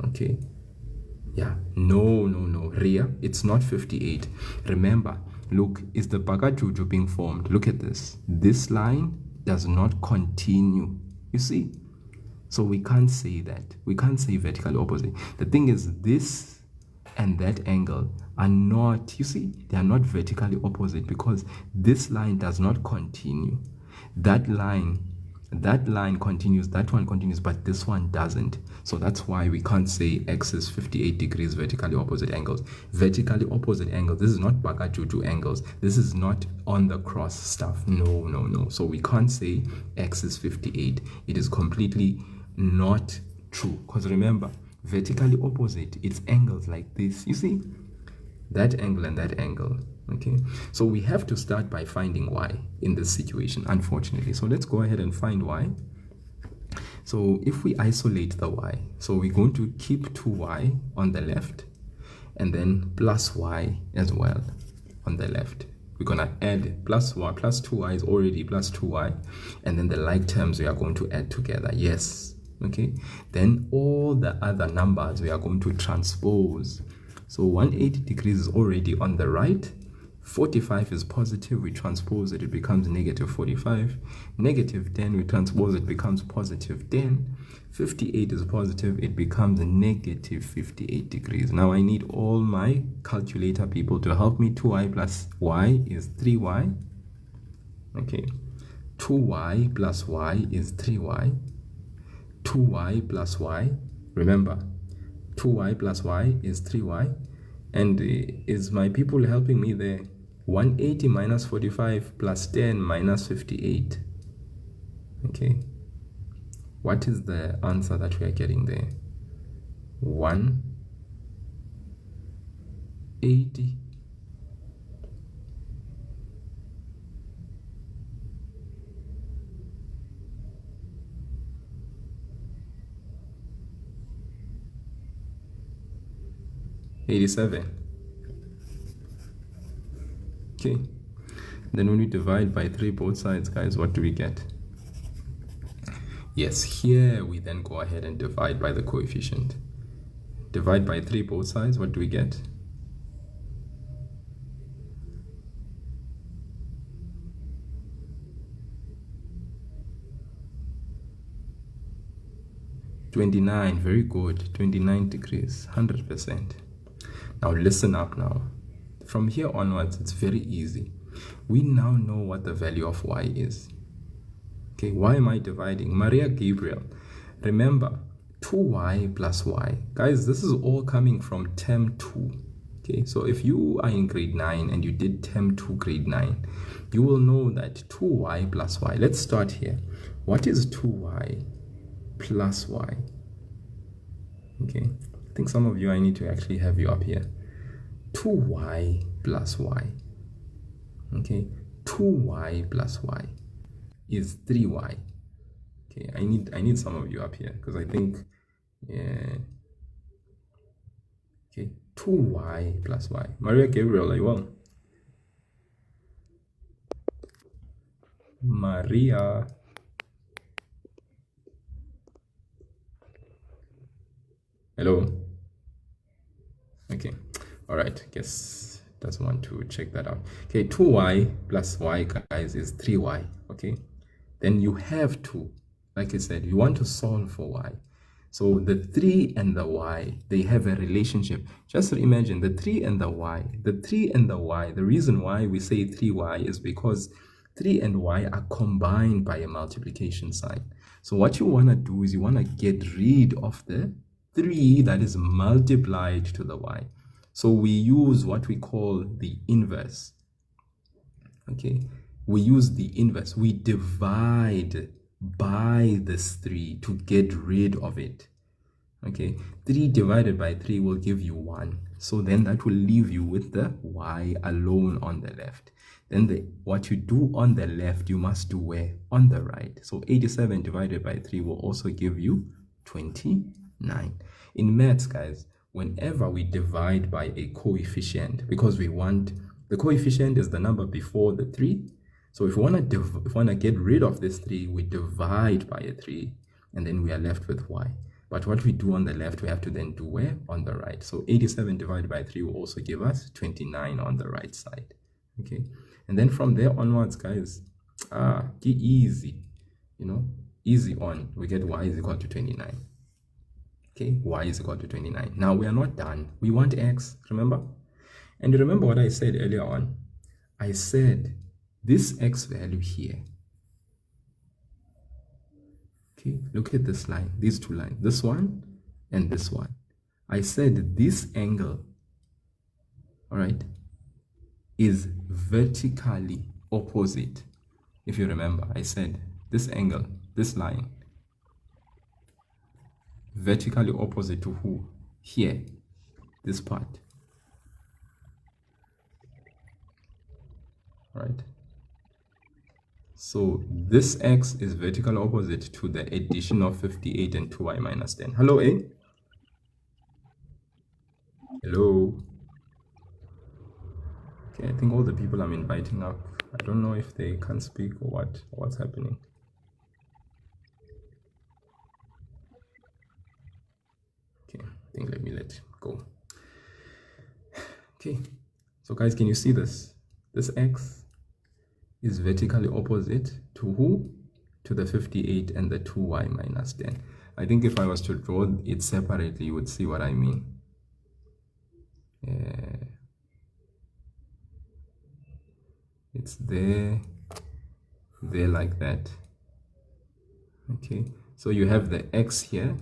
Okay. Yeah. No. Ria, it's not 58. Remember, look, is the Bagajuju being formed? Look at this. This line does not continue. You see? So we can't say that. We can't say vertically opposite. The thing is, this and that angle are not, you see, they are not vertically opposite because this line does not continue. That line continues, that one continues, but this one doesn't. So that's why we can't say x is 58 degrees vertically opposite angles. Vertically opposite angles, this is not Bagajuju angles. This is not on the cross stuff. No. So we can't say x is 58. It is completely not true. Because remember, vertically opposite, it's angles like this. You see? That angle and that angle. Okay, so we have to start by finding y in this situation, unfortunately. So let's go ahead and find y. So if we isolate the y, so we're going to keep 2y on the left and then plus y as well on the left. We're going to add plus y, plus 2y is already plus 2y, and then the like terms we are going to add together. Yes. Okay, then all the other numbers we are going to transpose. So 180 degrees is already on the right. 45 is positive, we transpose it, it becomes negative 45. Negative 10, we transpose it, becomes positive 10. 58 is positive, it becomes negative 58 degrees. Now I need all my calculator people to help me. 2y plus y is 3y. Okay, 2y plus y is 3y. 2y plus y, remember, 2y plus y is 3y. And is my people helping me there? 180 minus 45 plus 10 minus 58. Okay. What is the answer that we are getting there? 180. $87. Okay, then when we divide by 3 both sides, guys, what do we get? Yes, here we then go ahead and divide by the coefficient. Divide by 3 both sides, what do we get? $29, very good, 29 degrees, 100%. Now listen up now. From here onwards, it's very easy. We now know what the value of y is. Okay, why am I dividing? Maria Gabriel, remember, 2y plus y. Guys, this is all coming from term 2. Okay, so if you are in grade 9 and you did term 2 grade 9, you will know that 2y plus y. Let's start here. What is 2y plus y? Okay, I think some of you, I need to actually have you up here. 2y plus y. Okay, 2y plus y is 3y. Okay, I need some of you up here because I think, yeah. Okay, 2y plus y. Maria Gabriel, are you well? Maria. Hello. Okay, all right, guess doesn't want to check that out. Okay, 2y plus y, guys, is 3y. Okay, then you have to, like I said, you want to solve for y. So the 3 and the y, they have a relationship. Just imagine the 3 and the y. The 3 and the y, the reason why we say 3y is because 3 and y are combined by a multiplication sign. So what you want to do is you want to get rid of the 3 that is multiplied to the y. So we use what we call the inverse. Okay, we use the inverse. We divide by this 3 to get rid of it. Okay, 3 divided by 3 will give you 1. So then that will leave you with the y alone on the left. Then what you do on the left, you must do where? On the right. So 87 divided by 3 will also give you 29. In maths, guys, whenever we divide by a coefficient, because we want, the coefficient is the number before the 3. So if we want to get rid of this 3, we divide by a 3, and then we are left with y. But what we do on the left, we have to then do where? On the right. So 87 divided by 3 will also give us 29 on the right side. Okay, and then from there onwards, guys, easy, you know, easy on, we get y is equal to 29. Okay, y is equal to 29. Now we are not done. We want x, remember? And remember what I said earlier on? I said this x value here. Okay, look at this line, these two lines, this one and this one. I said this angle, all right, is vertically opposite. If you remember, I said this angle, this line, vertically opposite to who? Here, this part. Right? So this x is vertical opposite to the addition of 58 and 2y minus 10. Hello, A? Hello? Okay, I think all the people I'm inviting up, I don't know if they can speak or what's happening. Okay, I think let me let go. Okay, so guys, can you see this? This x is vertically opposite to who? To the 58 and the 2y minus 10. I think if I was to draw it separately, you would see what I mean. It's there like that. Okay, so you have the x here,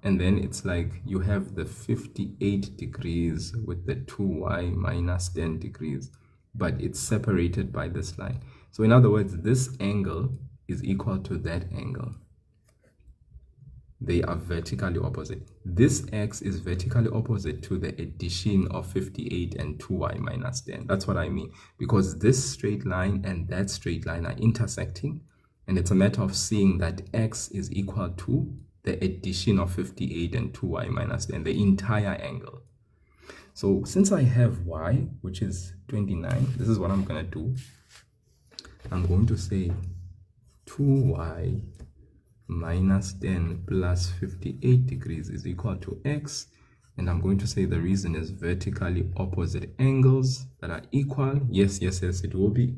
and then it's like you have the 58 degrees with the 2y minus 10 degrees, but it's separated by this line. So in other words, this angle is equal to that angle. They are vertically opposite. This x is vertically opposite to the addition of 58 and 2y minus 10. That's what I mean, because this straight line and that straight line are intersecting, and it's a matter of seeing that x is equal to the addition of 58 and 2y minus 10, the entire angle. So since I have y, which is 29, this is what I'm going to do. I'm going to say 2y minus 10 plus 58 degrees is equal to x, and I'm going to say the reason is vertically opposite angles that are equal. Yes, it will be.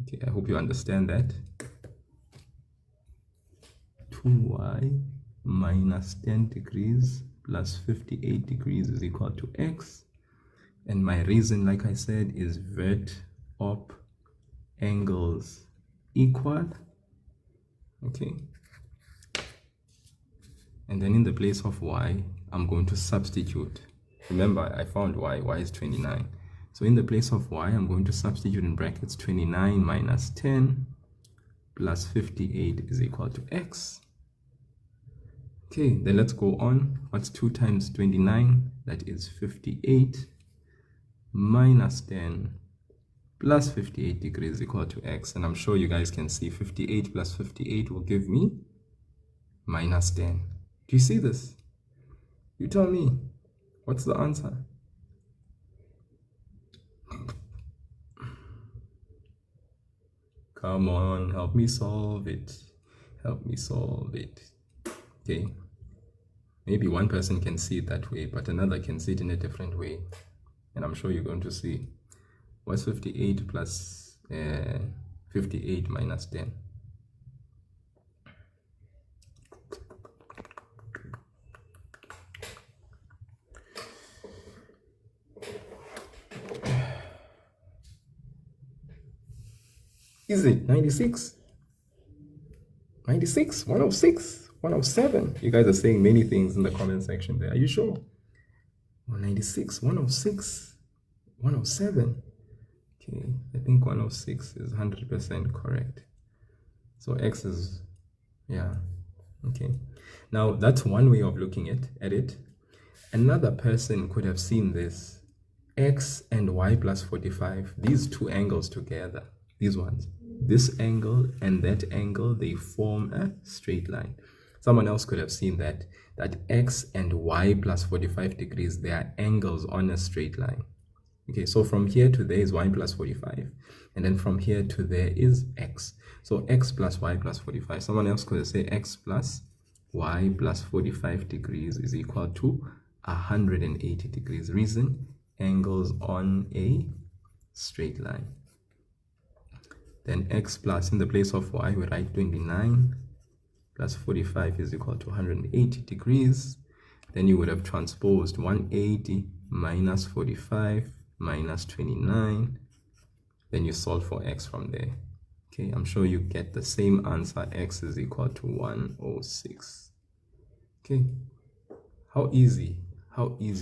Okay, I hope you understand that. 2y minus 10 degrees plus 58 degrees is equal to x, and my reason, like I said, is vert op angles equal. Okay, and then in the place of y, I'm going to substitute. Remember, I found y is 29. So in the place of y, I'm going to substitute in brackets 29 minus 10 plus 58 is equal to x. Okay, then let's go on. What's 2 times 29? That is 58 minus 10 plus 58 degrees is equal to x. And I'm sure you guys can see 58 plus 58 will give me minus 10. Do you see this? You tell me, what's the answer? Come on, help me solve it. Help me solve it. Okay. Maybe one person can see it that way, but another can see it in a different way. And I'm sure you're going to see. What's 58 plus 58 minus 10? Is it 96? 96? 106? 107? You guys are saying many things in the comment section there. Are you sure? 196, 106, 107. Okay, I think 106 is 100% correct. So x is, yeah, okay. Now, that's one way of looking at it. Another person could have seen this. X and y plus 45, these two angles together, these ones, this angle and that angle, they form a straight line. Someone else could have seen that x and y plus 45 degrees, they are angles on a straight line. Okay, so from here to there is y plus 45, and then from here to there is x. So x plus y plus 45. Someone else could say x plus y plus 45 degrees is equal to 180 degrees. Reason, angles on a straight line. Then x plus, in the place of y, we write 29 plus 45 is equal to 180 degrees. Then you would have transposed 180 minus 45 minus 29. Then you solve for x from there. Okay, I'm sure you get the same answer. X is equal to 106. Okay, how easy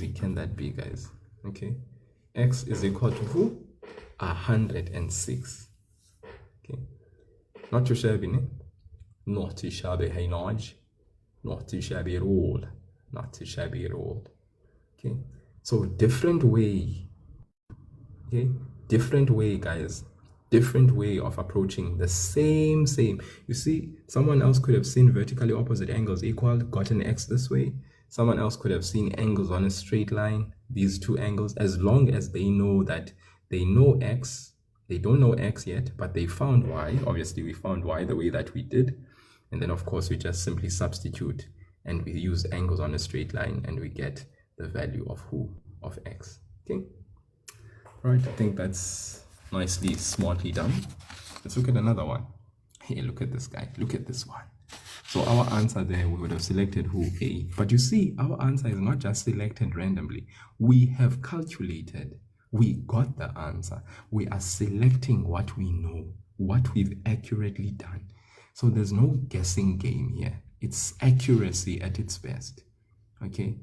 can that be, guys? Okay, x is equal to who? 106. Okay, not too shabby, ne? Not too shabby, hey Naj. Not too shabby at all. Not too shabby at all. Okay, so different way. Okay, different way, guys. Different way of approaching the same. You see, someone else could have seen vertically opposite angles equal, gotten x this way. Someone else could have seen angles on a straight line, these two angles, as long as they know that they know x. They don't know x yet, but they found y. Obviously, we found y the way that we did. And then, of course, we just simply substitute and we use angles on a straight line and we get the value of x. Okay. Right, I think that's nicely, smartly done. Let's look at another one. Hey, look at this guy. Look at this one. So our answer there, we would have selected who? A. But you see, our answer is not just selected randomly. We have calculated. We got the answer. We are selecting what we know, what we've accurately done. So there's no guessing game here. It's accuracy at its best. Okay?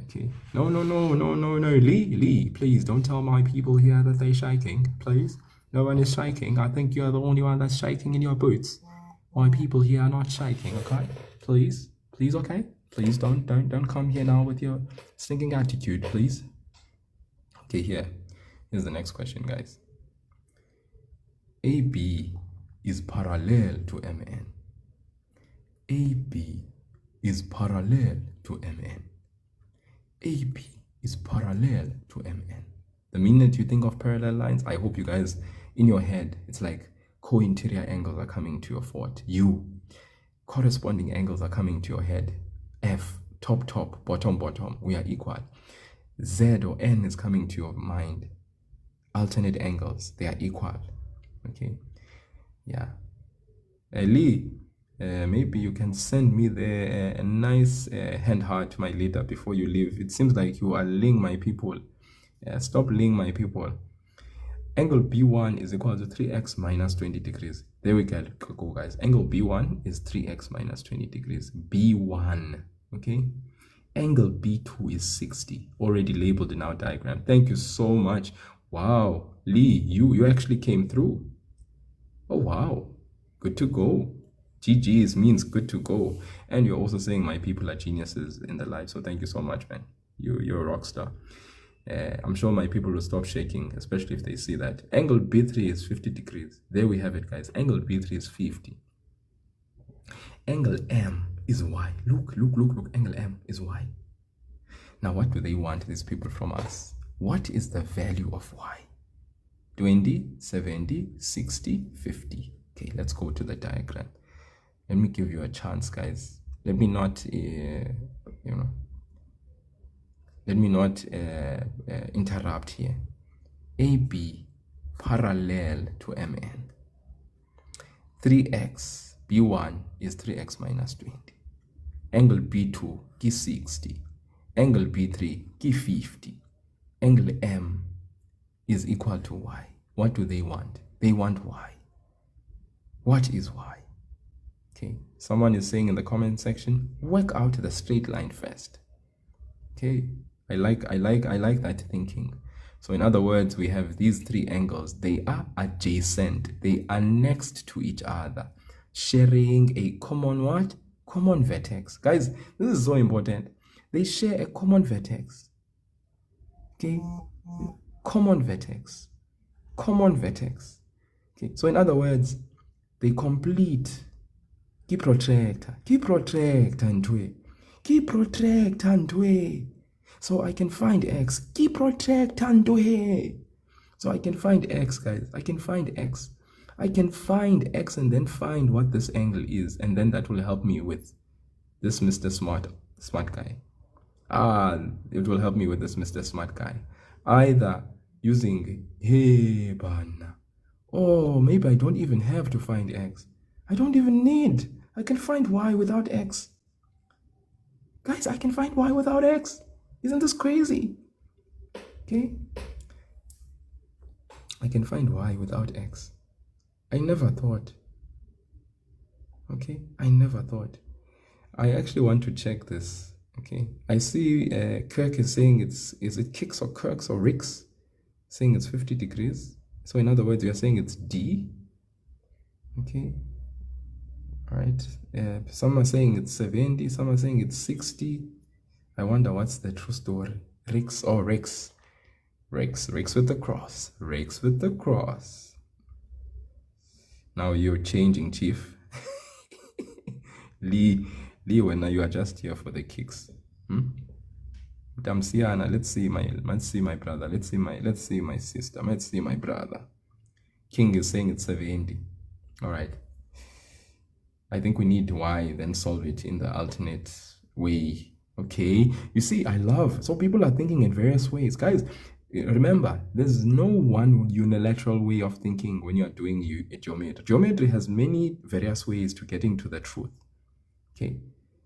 Okay. No. Lee, please don't tell my people here that they're shaking. Please. No one is shaking. I think you're the only one that's shaking in your boots. My people here are not shaking, okay? Please, okay? Please don't come here now with your stinking attitude, please. Okay, here's the next question, guys. AB is parallel to MN. AB is parallel to MN. AB is parallel to MN. The minute you think of parallel lines, I hope you guys, in your head, it's like co-interior angles are coming to your fort. Corresponding angles are coming to your head. F, top, bottom, we are equal. Z or N is coming to your mind. Alternate angles, they are equal. Okay, yeah. Lee, maybe you can send me a nice hand heart, my leader, before you leave. It seems like you are laying my people. Stop laying my people. Angle B1 is equal to 3x minus 20 degrees. There we go, guys. Angle B1 is 3x minus 20 degrees. B1, okay? Angle B2 is 60, already labeled in our diagram. Thank you so much. Wow, Lee, you actually came through. Oh, wow. Good to go. GG's means good to go. And you're also saying my people are geniuses in the life. So thank you so much, man. You're a rock star. I'm sure my people will stop shaking, especially if they see that. Angle B3 is 50 degrees. There we have it, guys. Angle B3 is 50. Angle M is Y. Look. Angle M is Y. Now, what do they want, these people, from us? What is the value of Y? 20, 70, 60, 50. Okay, let's go to the diagram. Let me give you a chance, guys. Let me not, interrupt here. AB parallel to MN. 3x, B1 is 3x minus 20. Angle B2, is 60. Angle B3, is 50. Angle M is equal to Y. What do they want? They want Y. What is Y? Okay, someone is saying in the comment section, work out the straight line first. Okay, I like that thinking. So in other words, we have these three angles. They are adjacent. They are next to each other, sharing a common what? Common vertex. Guys, this is so important. They share a common vertex. Okay, common vertex. Okay, so in other words, they complete. Keep protractor ntwe. So I can find x. Keep protractor ntwe. So I can find x, guys. I can find x and then find what this angle is, and then that will help me with this Mr. Smart guy. It will help me with this Mr. Smart guy. Either using hey bana, or maybe I don't even have to find x. I don't even need. I can find y without x. Guys, I can find y without x. Isn't this crazy? Okay. I can find y without x. I never thought. Okay, I never thought. I actually want to check this. Okay, I see Kirk is saying is it Kicks or Kirks or Ricks? Saying it's 50 degrees. So in other words, we are saying it's D. Okay. All right. Some are saying it's 70. Some are saying it's 60. I wonder what's the true story. Ricks or Rex? Rex with the cross. Rex with the cross. Now you're changing, Chief. Lee, when you are just here for the kicks. Damsiana, let's see my brother. Let's see my sister. Let's see my brother. King is saying it's 70. All right. I think we need y, then solve it in the alternate way. Okay. You see, so people are thinking in various ways. Guys, Remember, there's no one unilateral way of thinking when you are doing geometry. Geometry has many various ways to getting to the truth. Okay,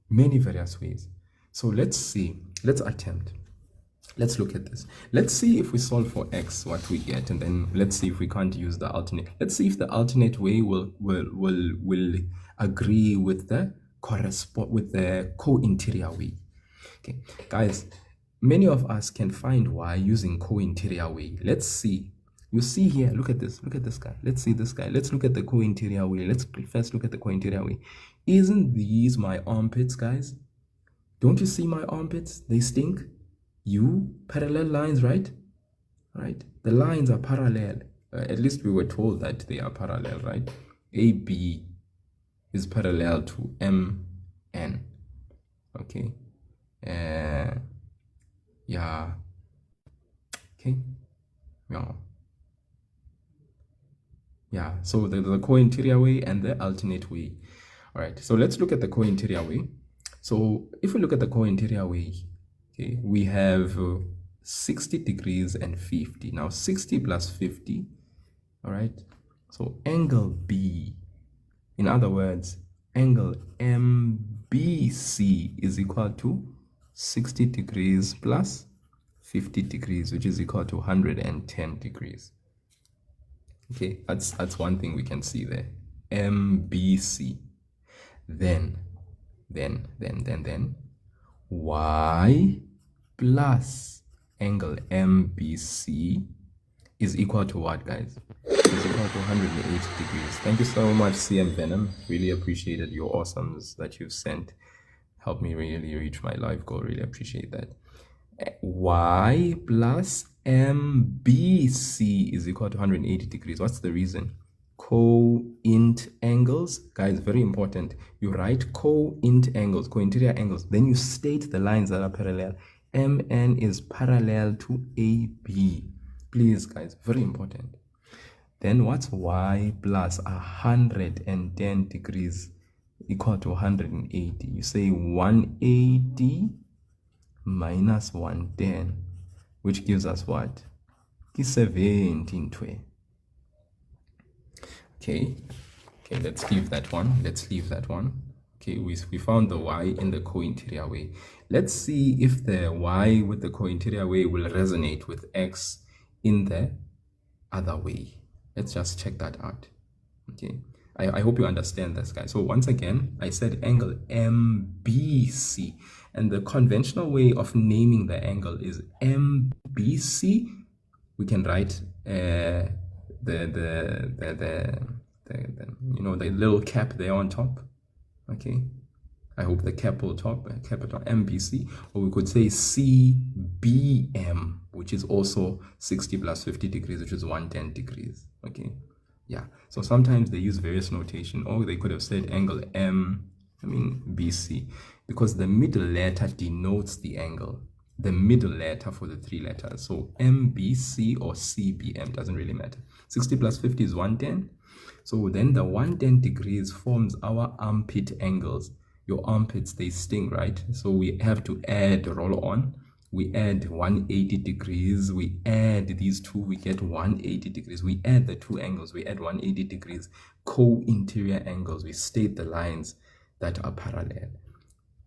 many various ways. So let's see. Let's attempt. Let's look at this. Let's see if we solve for x, what we get, and then let's see if we can't use the alternate. Let's see if the alternate way will agree with the co-interior way. Okay, guys, many of us can find y using co-interior way. Let's see. You see here, look at this guy. Let's see this guy. Let's look at the co-interior way. Let's first look at the co-interior way. Isn't these my armpits, guys? Don't you see my armpits? They stink. Parallel lines, right? Right. The lines are parallel. At least we were told that they are parallel, right? AB is parallel to MN. Okay. Yeah. Okay. Yeah. So the co-interior way and the alternate way. All right. So let's look at the co-interior way. So if we look at the co-interior way, okay, we have 60 degrees and 50. Now 60 plus 50. All right. So angle B, in other words, angle MBC is equal to 60 degrees plus 50 degrees, which is equal to 110 degrees. Okay, that's one thing we can see there. MBC. Then y plus angle MBC is equal to what, guys? Is equal to 180 degrees. Thank you so much, CM Venom. Really appreciated your awesomes that you've sent. Helped me really reach my life goal. Really appreciate that. Y plus MBC is equal to 180 degrees. What's the reason? Co-int angles, guys, very important. You write co-int angles, co-interior angles, then you state the lines that are parallel. MN is parallel to AB. Please, guys, very important. Then what's y plus 110 degrees equal to 180? You say 180 minus 110, which gives us what? 1720. Okay, let's leave that one. Okay, we found the y in the co-interior way. Let's see if the y with the co-interior way will resonate with x in the other way. Let's just check that out. Okay, I hope you understand this, guys. So once again, I said angle MBC, and the conventional way of naming the angle is MBC. We can write the little cap there on top. Okay, I hope the cap will top capital MBC, or we could say CBM, which is also 60 plus 50 degrees, which is 110 degrees. Okay, yeah, so sometimes they use various notation, or they could have said angle BC, because the middle letter denotes the angle, the middle letter for the three letters. So MBC or CBM doesn't really matter. 60 plus 50 is 110. So then the 110 degrees forms our armpit angles. Your armpits, they sting, right? So we have to add roll on. We add 180 degrees. We add these two, we get 180 degrees. We add the two angles, we add 180 degrees. Co-interior angles, we state the lines that are parallel.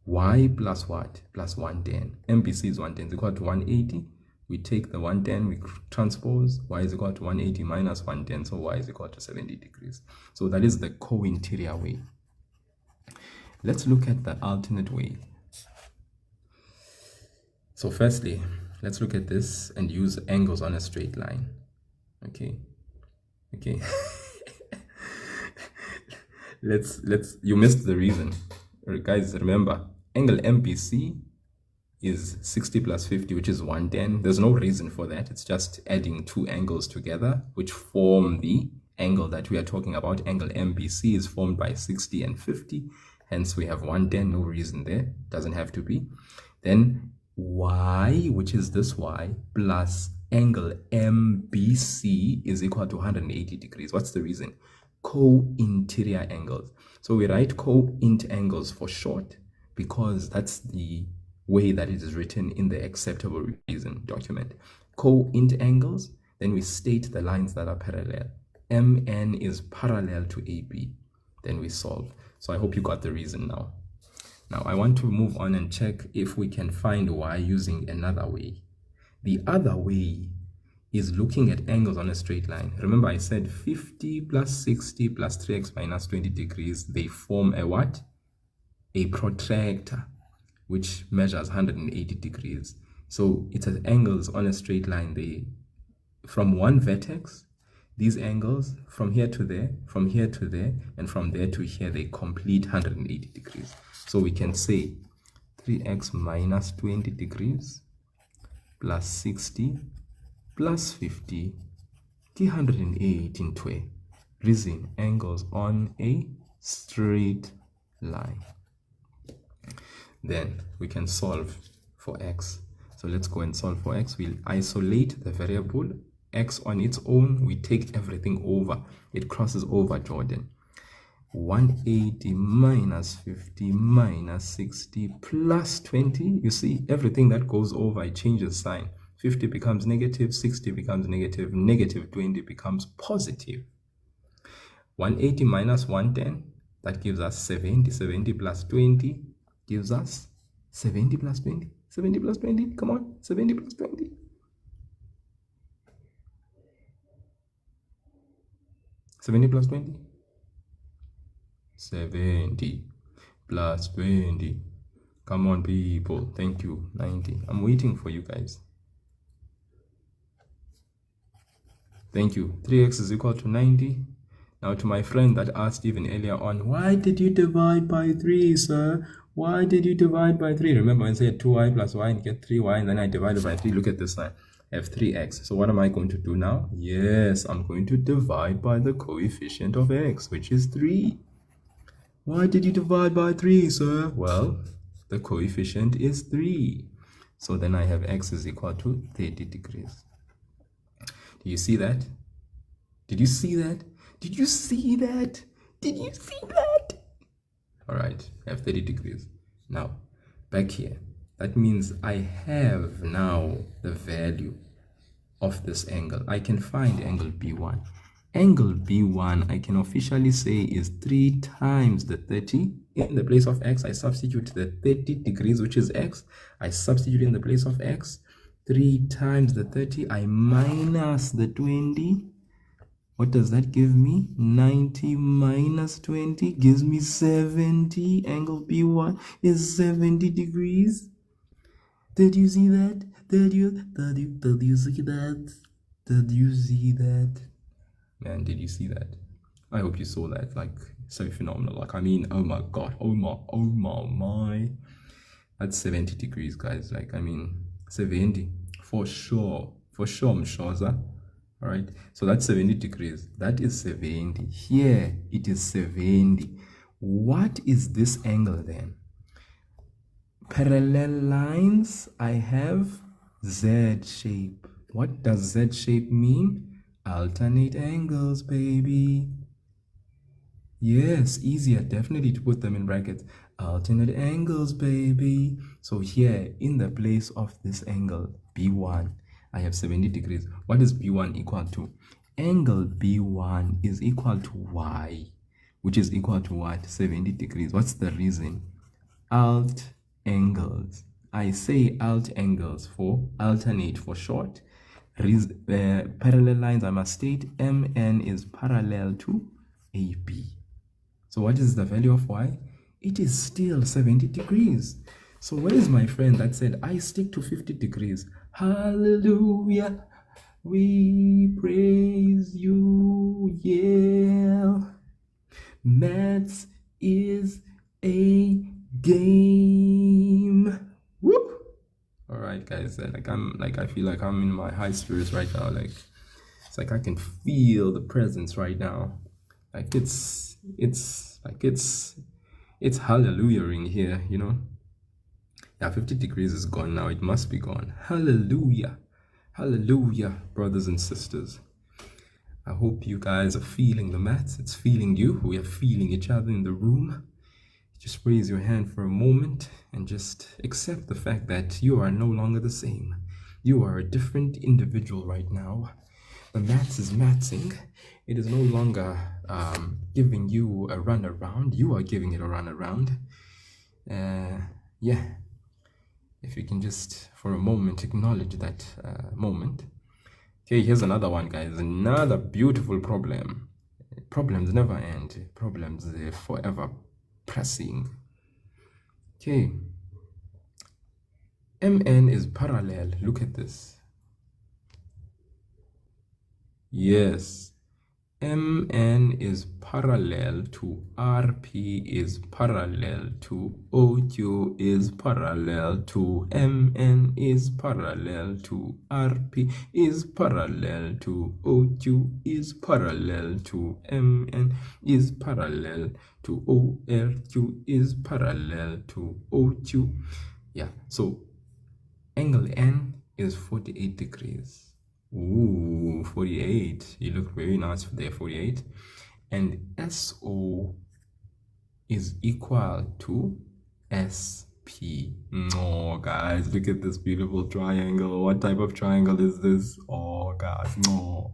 Y plus what? Plus 110. MBC is 110 is equal to 180. We take the 110, we transpose, y is equal to 180 minus 110, so y is equal to 70 degrees. So that is the co-interior way. Let's look at the alternate way. So firstly, let's look at this and use angles on a straight line. Okay. You missed the reason. Guys, remember, angle MBC is 60 plus 50, which is 110. There's no reason for that. It's just adding two angles together, which form the angle that we are talking about. Angle MBC is formed by 60 and 50. Hence, we have 110. No reason there. Doesn't have to be. Then y, which is this y, plus angle MBC is equal to 180 degrees. What's the reason? Co-interior angles. So we write co-int angles for short because that's the way that it is written in the acceptable reason document. co-int angles, then we state the lines that are parallel. MN is parallel to AB. Then we solve. So I hope you got the reason now. Now I want to move on and check if we can find y using another way. The other way is looking at angles on a straight line. Remember I said 50 plus 60 plus 3x minus 20 degrees, they form a what? A protractor, which measures 180 degrees. So it's at angles on a straight line. They, from one vertex, these angles from here to there, from here to there, and from there to here, they complete 180 degrees. So we can say 3x minus 20 degrees plus 60 plus 50, 308 into a reason angles on a straight line. Then we can solve for x. So let's go and solve for x. We'll isolate the variable x on its own. We take everything over. It crosses over, Jordan. 180 minus 50 minus 60 plus 20. You see, everything that goes over, it changes sign. 50 becomes negative, 60 becomes negative, negative 20 becomes positive. 180 minus 110, that gives us 70. 70 plus 20 gives us 70 plus 20. 70 plus 20, come on, 70 plus 20. 70 plus 20. 70 plus 20. Come on, people. Thank you. 90. I'm waiting for you guys. Thank you. 3x is equal to 90. Now to my friend that asked even earlier on, why did you divide by 3, sir? Why did you divide by 3? Remember I said 2y plus y and get 3y, and then I divided by 3. Look at this line. I have 3x. So what am I going to do now? Yes, I'm going to divide by the coefficient of x, which is 3. Why did you divide by 3, sir? Well, the coefficient is 3. So then I have x is equal to 30 degrees. Do you see that? Did you see that? Did you see that? Did you see that? All right, I have 30 degrees. Now, back here. That means I have now the value of this angle. I can find angle B1. Angle B1, I can officially say, is 3 times the 30. In the place of x, I substitute the 30 degrees, which is x. I substitute in the place of x. 3 times the 30, I minus the 20. What does that give me? 90 minus 20 gives me 70. Angle B1 is 70 degrees. Did you see that? Did you see that? Did you see that? Man, did you see that? I hope you saw that. Like, so phenomenal. Like, I mean, oh my god, oh my. That's 70 degrees, guys. Like, I mean, 70 for sure, Mshoza. All right, so that's 70 degrees. That is 70. Here it is 70. What is this angle then? Parallel lines, I have Z shape. What does Z shape mean? Alternate angles, baby. Yes, easier definitely to put them in brackets. Alternate angles, baby. So here in the place of this angle B1, I have 70 degrees. What is B1 equal to? Angle B1 is equal to Y, which is equal to what? 70 degrees. What's the reason? Alt angles. I say alt angles for alternate for short. Parallel lines, I must state MN is parallel to AB. So what is the value of Y? It is still 70 degrees. So where is my friend that said, I stick to 50 degrees? Hallelujah, we praise you, yeah. Maths is a game. Woo! All right, guys. I feel like I'm in my high spirits right now. Like, it's like I can feel the presence right now. Like it's hallelujahing here, you know. Yeah, 50 degrees is gone now. It must be gone. Hallelujah. Hallelujah, brothers and sisters. I hope you guys are feeling the maths. It's feeling you. We are feeling each other in the room. Just raise your hand for a moment and just accept the fact that you are no longer the same. You are a different individual right now. The maths is mathsing. It is no longer giving you a run around. You are giving it a run around. Yeah. If you can just for a moment acknowledge that moment. Okay, here's another one, guys. Another beautiful problem. Problems never end. Problems forever pressing. Okay. MN is parallel. Look at this. Yes. MN is parallel to RP is parallel to OQ is parallel to MN is parallel to RP is parallel to OQ is parallel to MN is parallel to ORQ is parallel to OQ. Yeah, so angle N is 48 degrees. Ooh, 48. You look very nice for there, 48. And SO is equal to SP. Oh, guys, look at this beautiful triangle. What type of triangle is this? Oh, guys, no.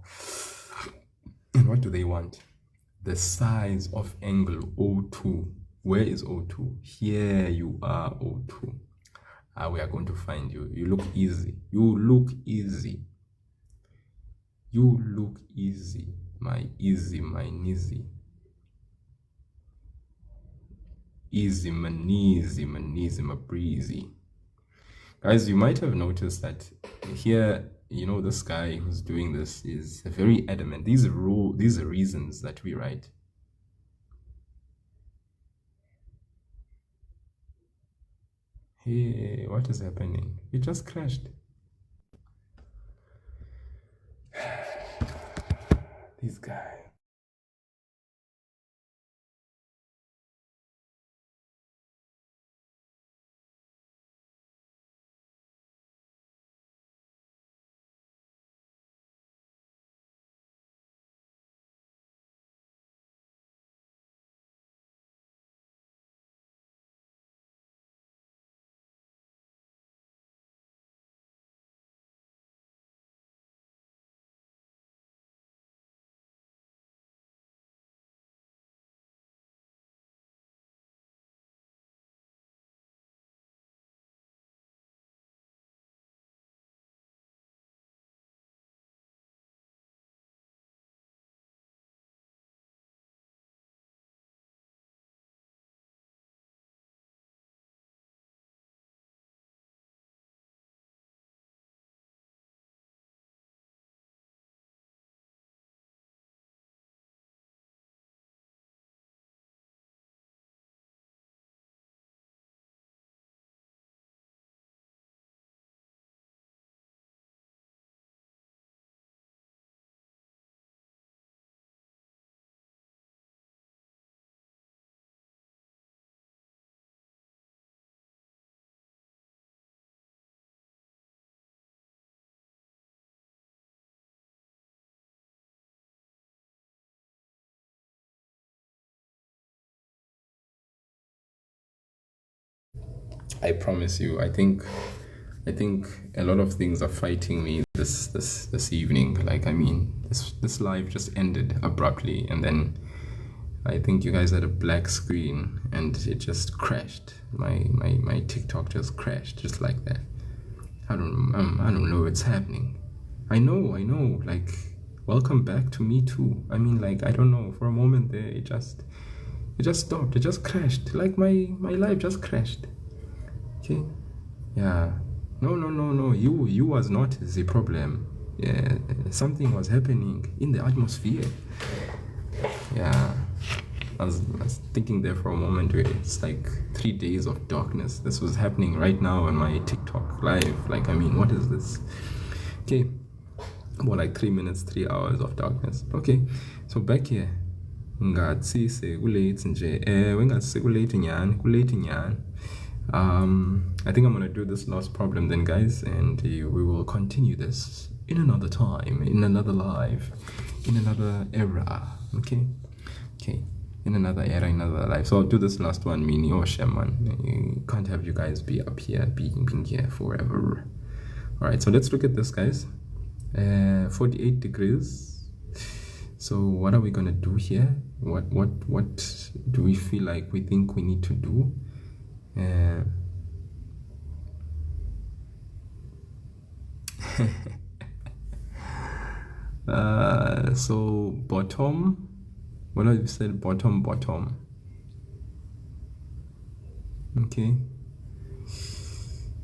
And what do they want? The size of angle O2. Where is O2? Here you are, O2. We are going to find you. You look easy. You look easy. You look easy, my nizzy. Easy, my kneesy, my breezy. Guys, you might have noticed that here, you know, this guy who's doing this is very adamant. These are reasons that we write. Hey, what is happening? It just crashed. This guy. I promise you, I think a lot of things are fighting me this evening. Like, I mean, this live just ended abruptly, and then I think you guys had a black screen and it just crashed. My TikTok just crashed just like that. I don't know what's happening. I know. Like, welcome back to me too. I mean, like, I don't know. For a moment there, it just stopped. It just crashed. Like my life just crashed. Okay. Yeah. No. You was not the problem. Yeah. Something was happening in the atmosphere. Yeah. I was thinking there for a moment where it's like 3 days of darkness. This was happening right now on my TikTok live. Like, I mean, what is this? Okay. More like 3 minutes, 3 hours of darkness. Okay. So back here. Ngathi sekulate nje. Wengathi sekulate nyani. I think I'm gonna do this last problem then, guys, and we will continue this in another time, in another live, in another era. Okay, in another era, in another life. So I'll do this last one, mini or shaman. You can't have you guys be up here, being here forever. All right, so let's look at this, guys. 48 degrees. So what are we gonna do here? What do we feel like we think we need to do? So bottom, what have you said? Bottom. Okay.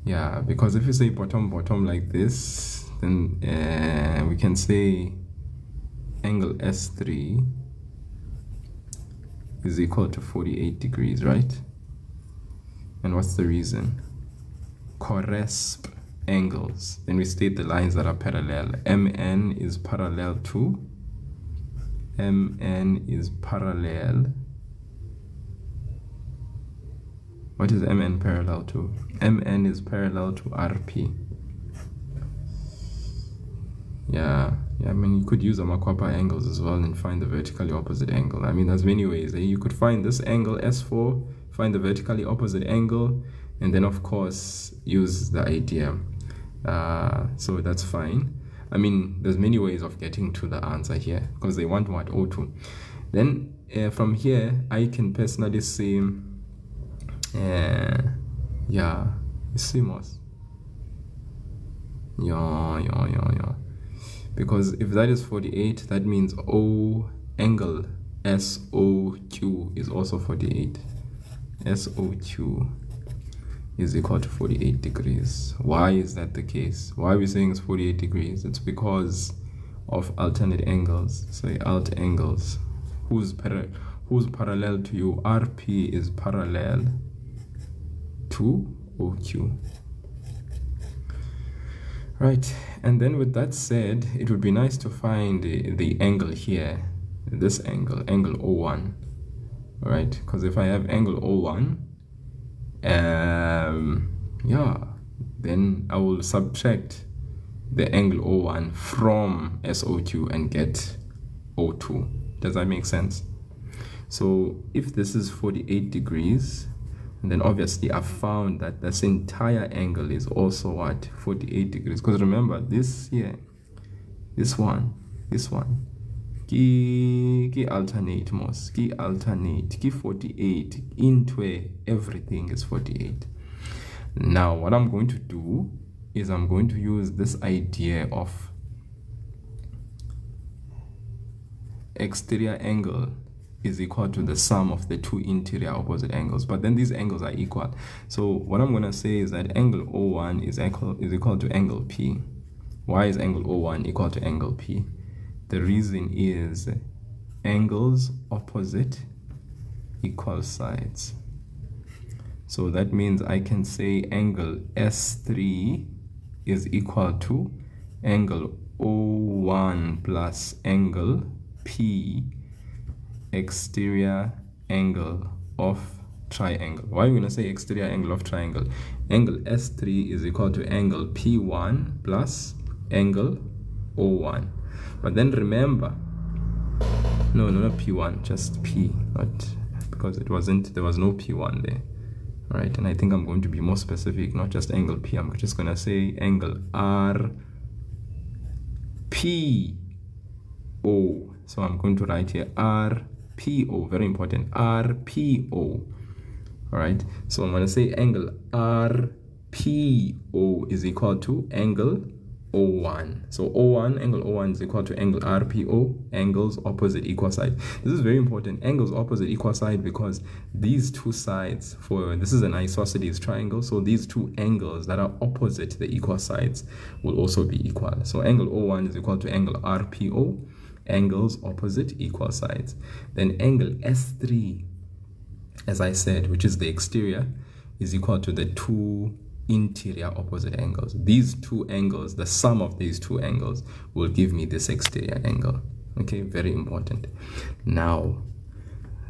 Yeah, because if you say bottom like this, then we can say angle S3 is equal to 48 degrees, right? And what's the reason? Corresp angles. Then we state the lines that are parallel. MN is parallel to what is MN parallel to? MN is parallel to RP. Yeah, I mean, you could use a Makwapa angles as well and find the vertically opposite angle. I mean, there's many ways. You could find this angle S4, find the vertically opposite angle, and then of course use the idea. So that's fine. I mean, there's many ways of getting to the answer here, because they want what? O2. Then from here, I can personally say, yeah, CMOS. Yeah. Because if that is 48, that means angle SOQ is also 48. SOQ is equal to 48 degrees. Why is that the case? Why are we saying it's 48 degrees? It's because of alternate angles. So alt angles. Who's parallel to you? RP is parallel to OQ. Right, and then with that said, it would be nice to find the angle here, this angle O1, all right? Because if I have angle O1, yeah, then I will subtract the angle O1 from SOQ and get O2. Does that make sense? So if this is 48 degrees, and then obviously I've found that this entire angle is also what? 48 degrees. Because remember, this here, this one, ki alternate most, ki 48 into everything is 48. Now what I'm going to do is I'm going to use this idea of exterior angle is equal to the sum of the two interior opposite angles, but then these angles are equal. So what I'm going to say is that angle O1 is equal to angle P. Why is angle O1 equal to angle P? The reason is angles opposite equal sides. So that means I can say angle S3 is equal to angle O1 plus angle P, exterior angle of triangle. Why are we going to say exterior angle of triangle? Angle S3 is equal to angle P1 plus angle O1. But then remember, no, not P1, just P, not because there was no P1 there. All right, and I think I'm going to be more specific, not just angle P. I'm just going to say angle RPO. So I'm going to write here RPO, very important, RPO. All right, so I'm going to say angle RPO is equal to angle O1. So angle O1 is equal to angle RPO, angles opposite equal side. This is very important, angles opposite equal side, because these two sides, this is an isosceles triangle, so these two angles that are opposite the equal sides will also be equal. So angle O1 is equal to angle RPO, angles opposite equal sides. Then angle S3, as I said, which is the exterior, is equal to the two interior opposite angles. These two angles, the sum of these two angles will give me this exterior angle. Okay, very important. Now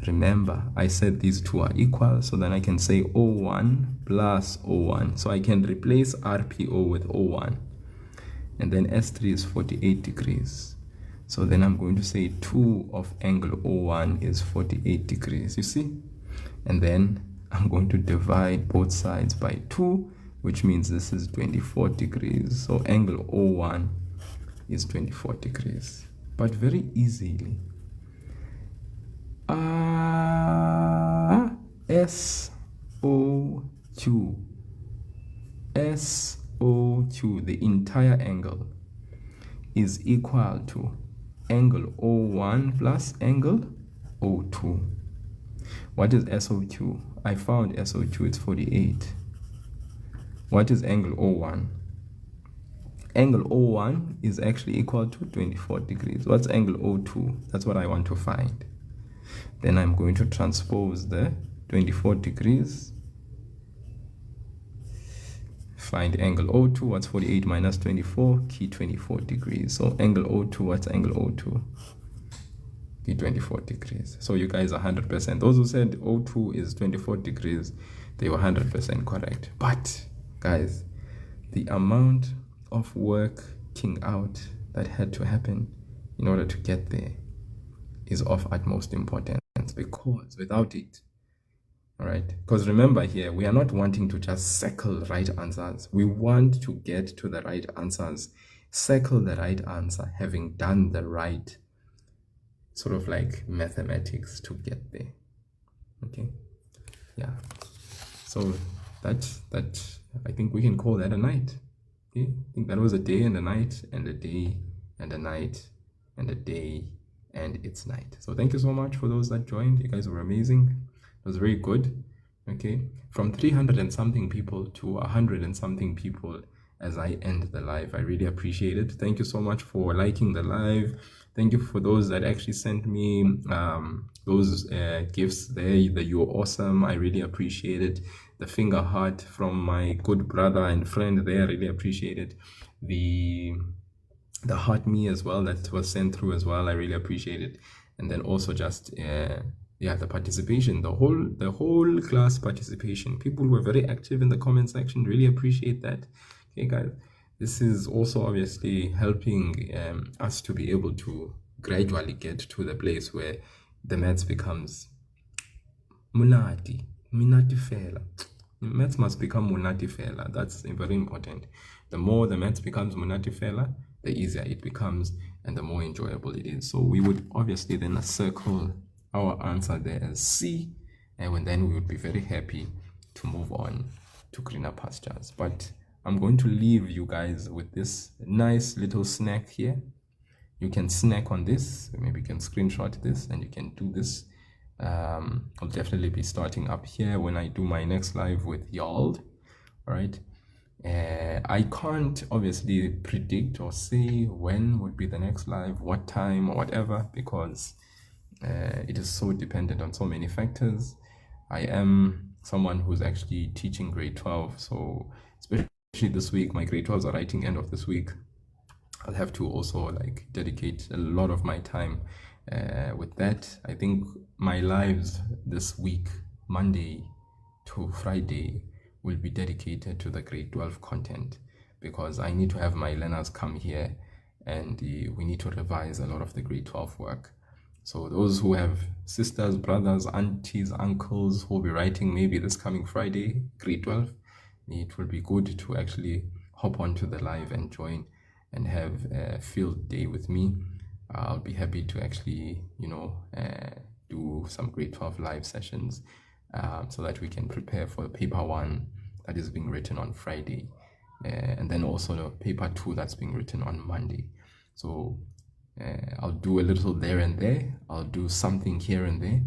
remember, I said these two are equal, so then I can say O1 plus O1. So I can replace RPO with O1, and then S3 is 48 degrees. So then I'm going to say 2 of angle O1 is 48 degrees, you see? And then I'm going to divide both sides by 2, which means this is 24 degrees. So angle O1 is 24 degrees. But very easily, SO2, the entire angle, is equal to angle O1 plus angle O2. What is SO2? I found SO2, it's 48. What is angle O1? Angle O1 is actually equal to 24 degrees. What's angle O2? That's what I want to find. Then I'm going to transpose the 24 degrees. Find angle O2. What's 48 minus 24? Key 24 degrees. So angle O2, what's angle O2? Key 24 degrees. So you guys are 100%. Those who said O2 is 24 degrees, they were 100% correct. But guys, the amount of working out that had to happen in order to get there is of utmost importance, because without it, all right, because remember here, we are not wanting to just circle right answers. We want to get to the right answers, circle the right answer, having done the right sort of like mathematics to get there. Okay, yeah, so that I think we can call that a night. Okay, I think that was a day and a night, and a day and a night, and a day and it's night. So thank you so much for those that joined. You guys were amazing. It was very good. Okay, from 300 and something people to 100 and something people as I end the live. I really appreciate it. Thank you so much for liking the live. Thank you for those that actually sent me those gifts there. You're awesome. I really appreciate it. The finger heart from my good brother and friend there, I really appreciate it. The heart me as well that was sent through as well, I really appreciate it. And then also just yeah, the participation, the whole class participation. People were very active in the comment section. Really appreciate that. Okay guys, this is also obviously helping us to be able to gradually get to the place where the maths becomes munati fela. Maths must become munati fela. That's very important. The more the maths becomes munati fela, the easier it becomes and the more enjoyable it is. So we would obviously then circle our answer there as C, and then we would be very happy to move on to greener pastures. But I'm going to leave you guys with this nice little snack here. You can snack on this. Maybe you can screenshot this and you can do this. I'll definitely be starting up here when I do my next live with y'all. All right. I can't obviously predict or say when would be the next live, what time or whatever, because it is so dependent on so many factors. I am someone who's actually teaching grade 12, so especially this week, my grade 12s are writing end of this week. I'll have to also like dedicate a lot of my time with that. I think my lives this week, Monday to Friday, will be dedicated to the grade 12 content, because I need to have my learners come here and we need to revise a lot of the grade 12 work. So those who have sisters, brothers, aunties, uncles who will be writing maybe this coming Friday, grade 12, it will be good to actually hop onto the live and join and have a field day with me. I'll be happy to actually, do some grade 12 live sessions so that we can prepare for the paper 1 that is being written on Friday, and then also the paper 2 that's being written on Monday. So I'll do a little there and there. I'll do something here and there.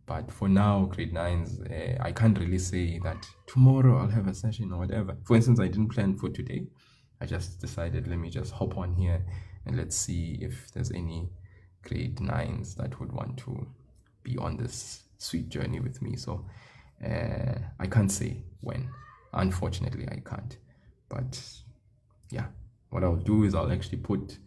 But for now, grade 9s, I can't really say that tomorrow I'll have a session or whatever. For instance, I didn't plan for today. I just decided, let me just hop on here and let's see if there's any grade 9s that would want to be on this sweet journey with me. So I can't say when. Unfortunately, I can't. But yeah, what I'll do is I'll actually put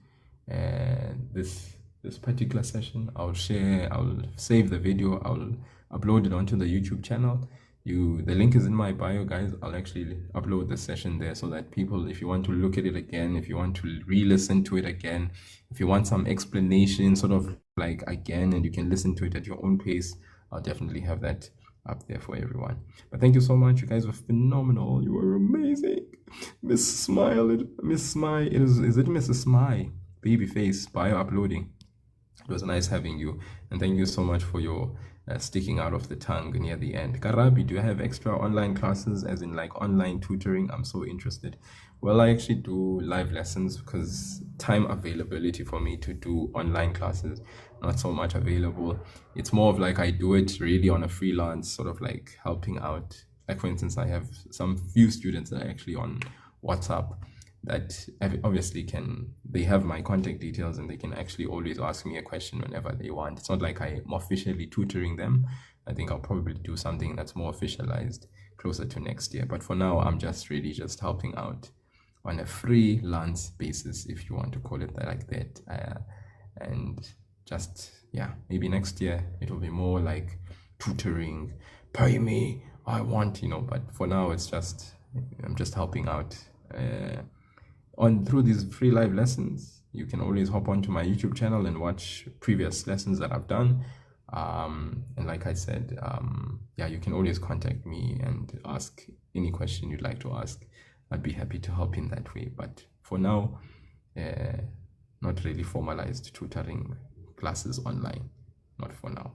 this particular session. I'll save the video. I'll upload it onto the YouTube channel. The link is in my bio, guys. I'll actually upload the session there so that people, if you want to look at it again, if you want to re-listen to it again, if you want some explanation sort of like again, and you can listen to it at your own pace, I'll definitely have that up there for everyone. But thank you so much. You guys were phenomenal. You were amazing. Miss Smile, Miss Smile, is it Mrs. Smile? Babyface, bio uploading. It was nice having you, and thank you so much for your sticking out of the tongue near the end. Karabi, do you have extra online classes, as in like online tutoring? I'm so interested. Well, I actually do live lessons because time availability for me to do online classes not so much available. It's more of like I do it really on a freelance, sort of like helping out. Like for instance, I have some few students that are actually on WhatsApp that obviously they have my contact details and they can actually always ask me a question whenever they want. It's not like I'm officially tutoring them. I think I'll probably do something that's more officialized closer to next year. But for now, I'm just really just helping out on a freelance basis, if you want to call it that, like that. And just, yeah, maybe next year it'll be more like tutoring, pay me, I want, but for now I'm just helping out through these free live lessons. You can always hop onto my YouTube channel and watch previous lessons that I've done. And like I said, yeah, you can always contact me and ask any question you'd like to ask. I'd be happy to help in that way. But for now, not really formalized tutoring classes online. Not for now.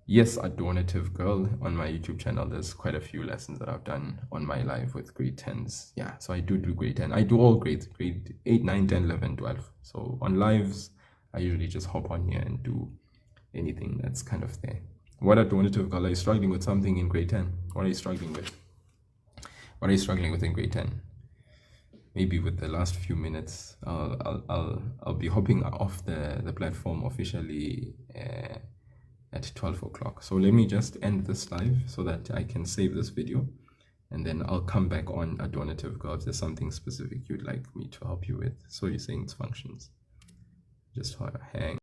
Yes, a donative girl on my YouTube channel. There's quite a few lessons that I've done on my live with grade 10s. Yeah, so I do grade 10. I do all grades, grade 8, 9, 10, 11, 12. So on lives, I usually just hop on here and do anything that's kind of there. What a donative girl. Are you struggling with something in grade 10? What are you struggling with? What are you struggling with in grade 10? Maybe with the last few minutes, I'll be hopping off the platform officially at 12 o'clock. So let me just end this live so that I can save this video, and then I'll come back on a donative girl if there's something specific you'd like me to help you with. So you're saying it's functions. Just hang.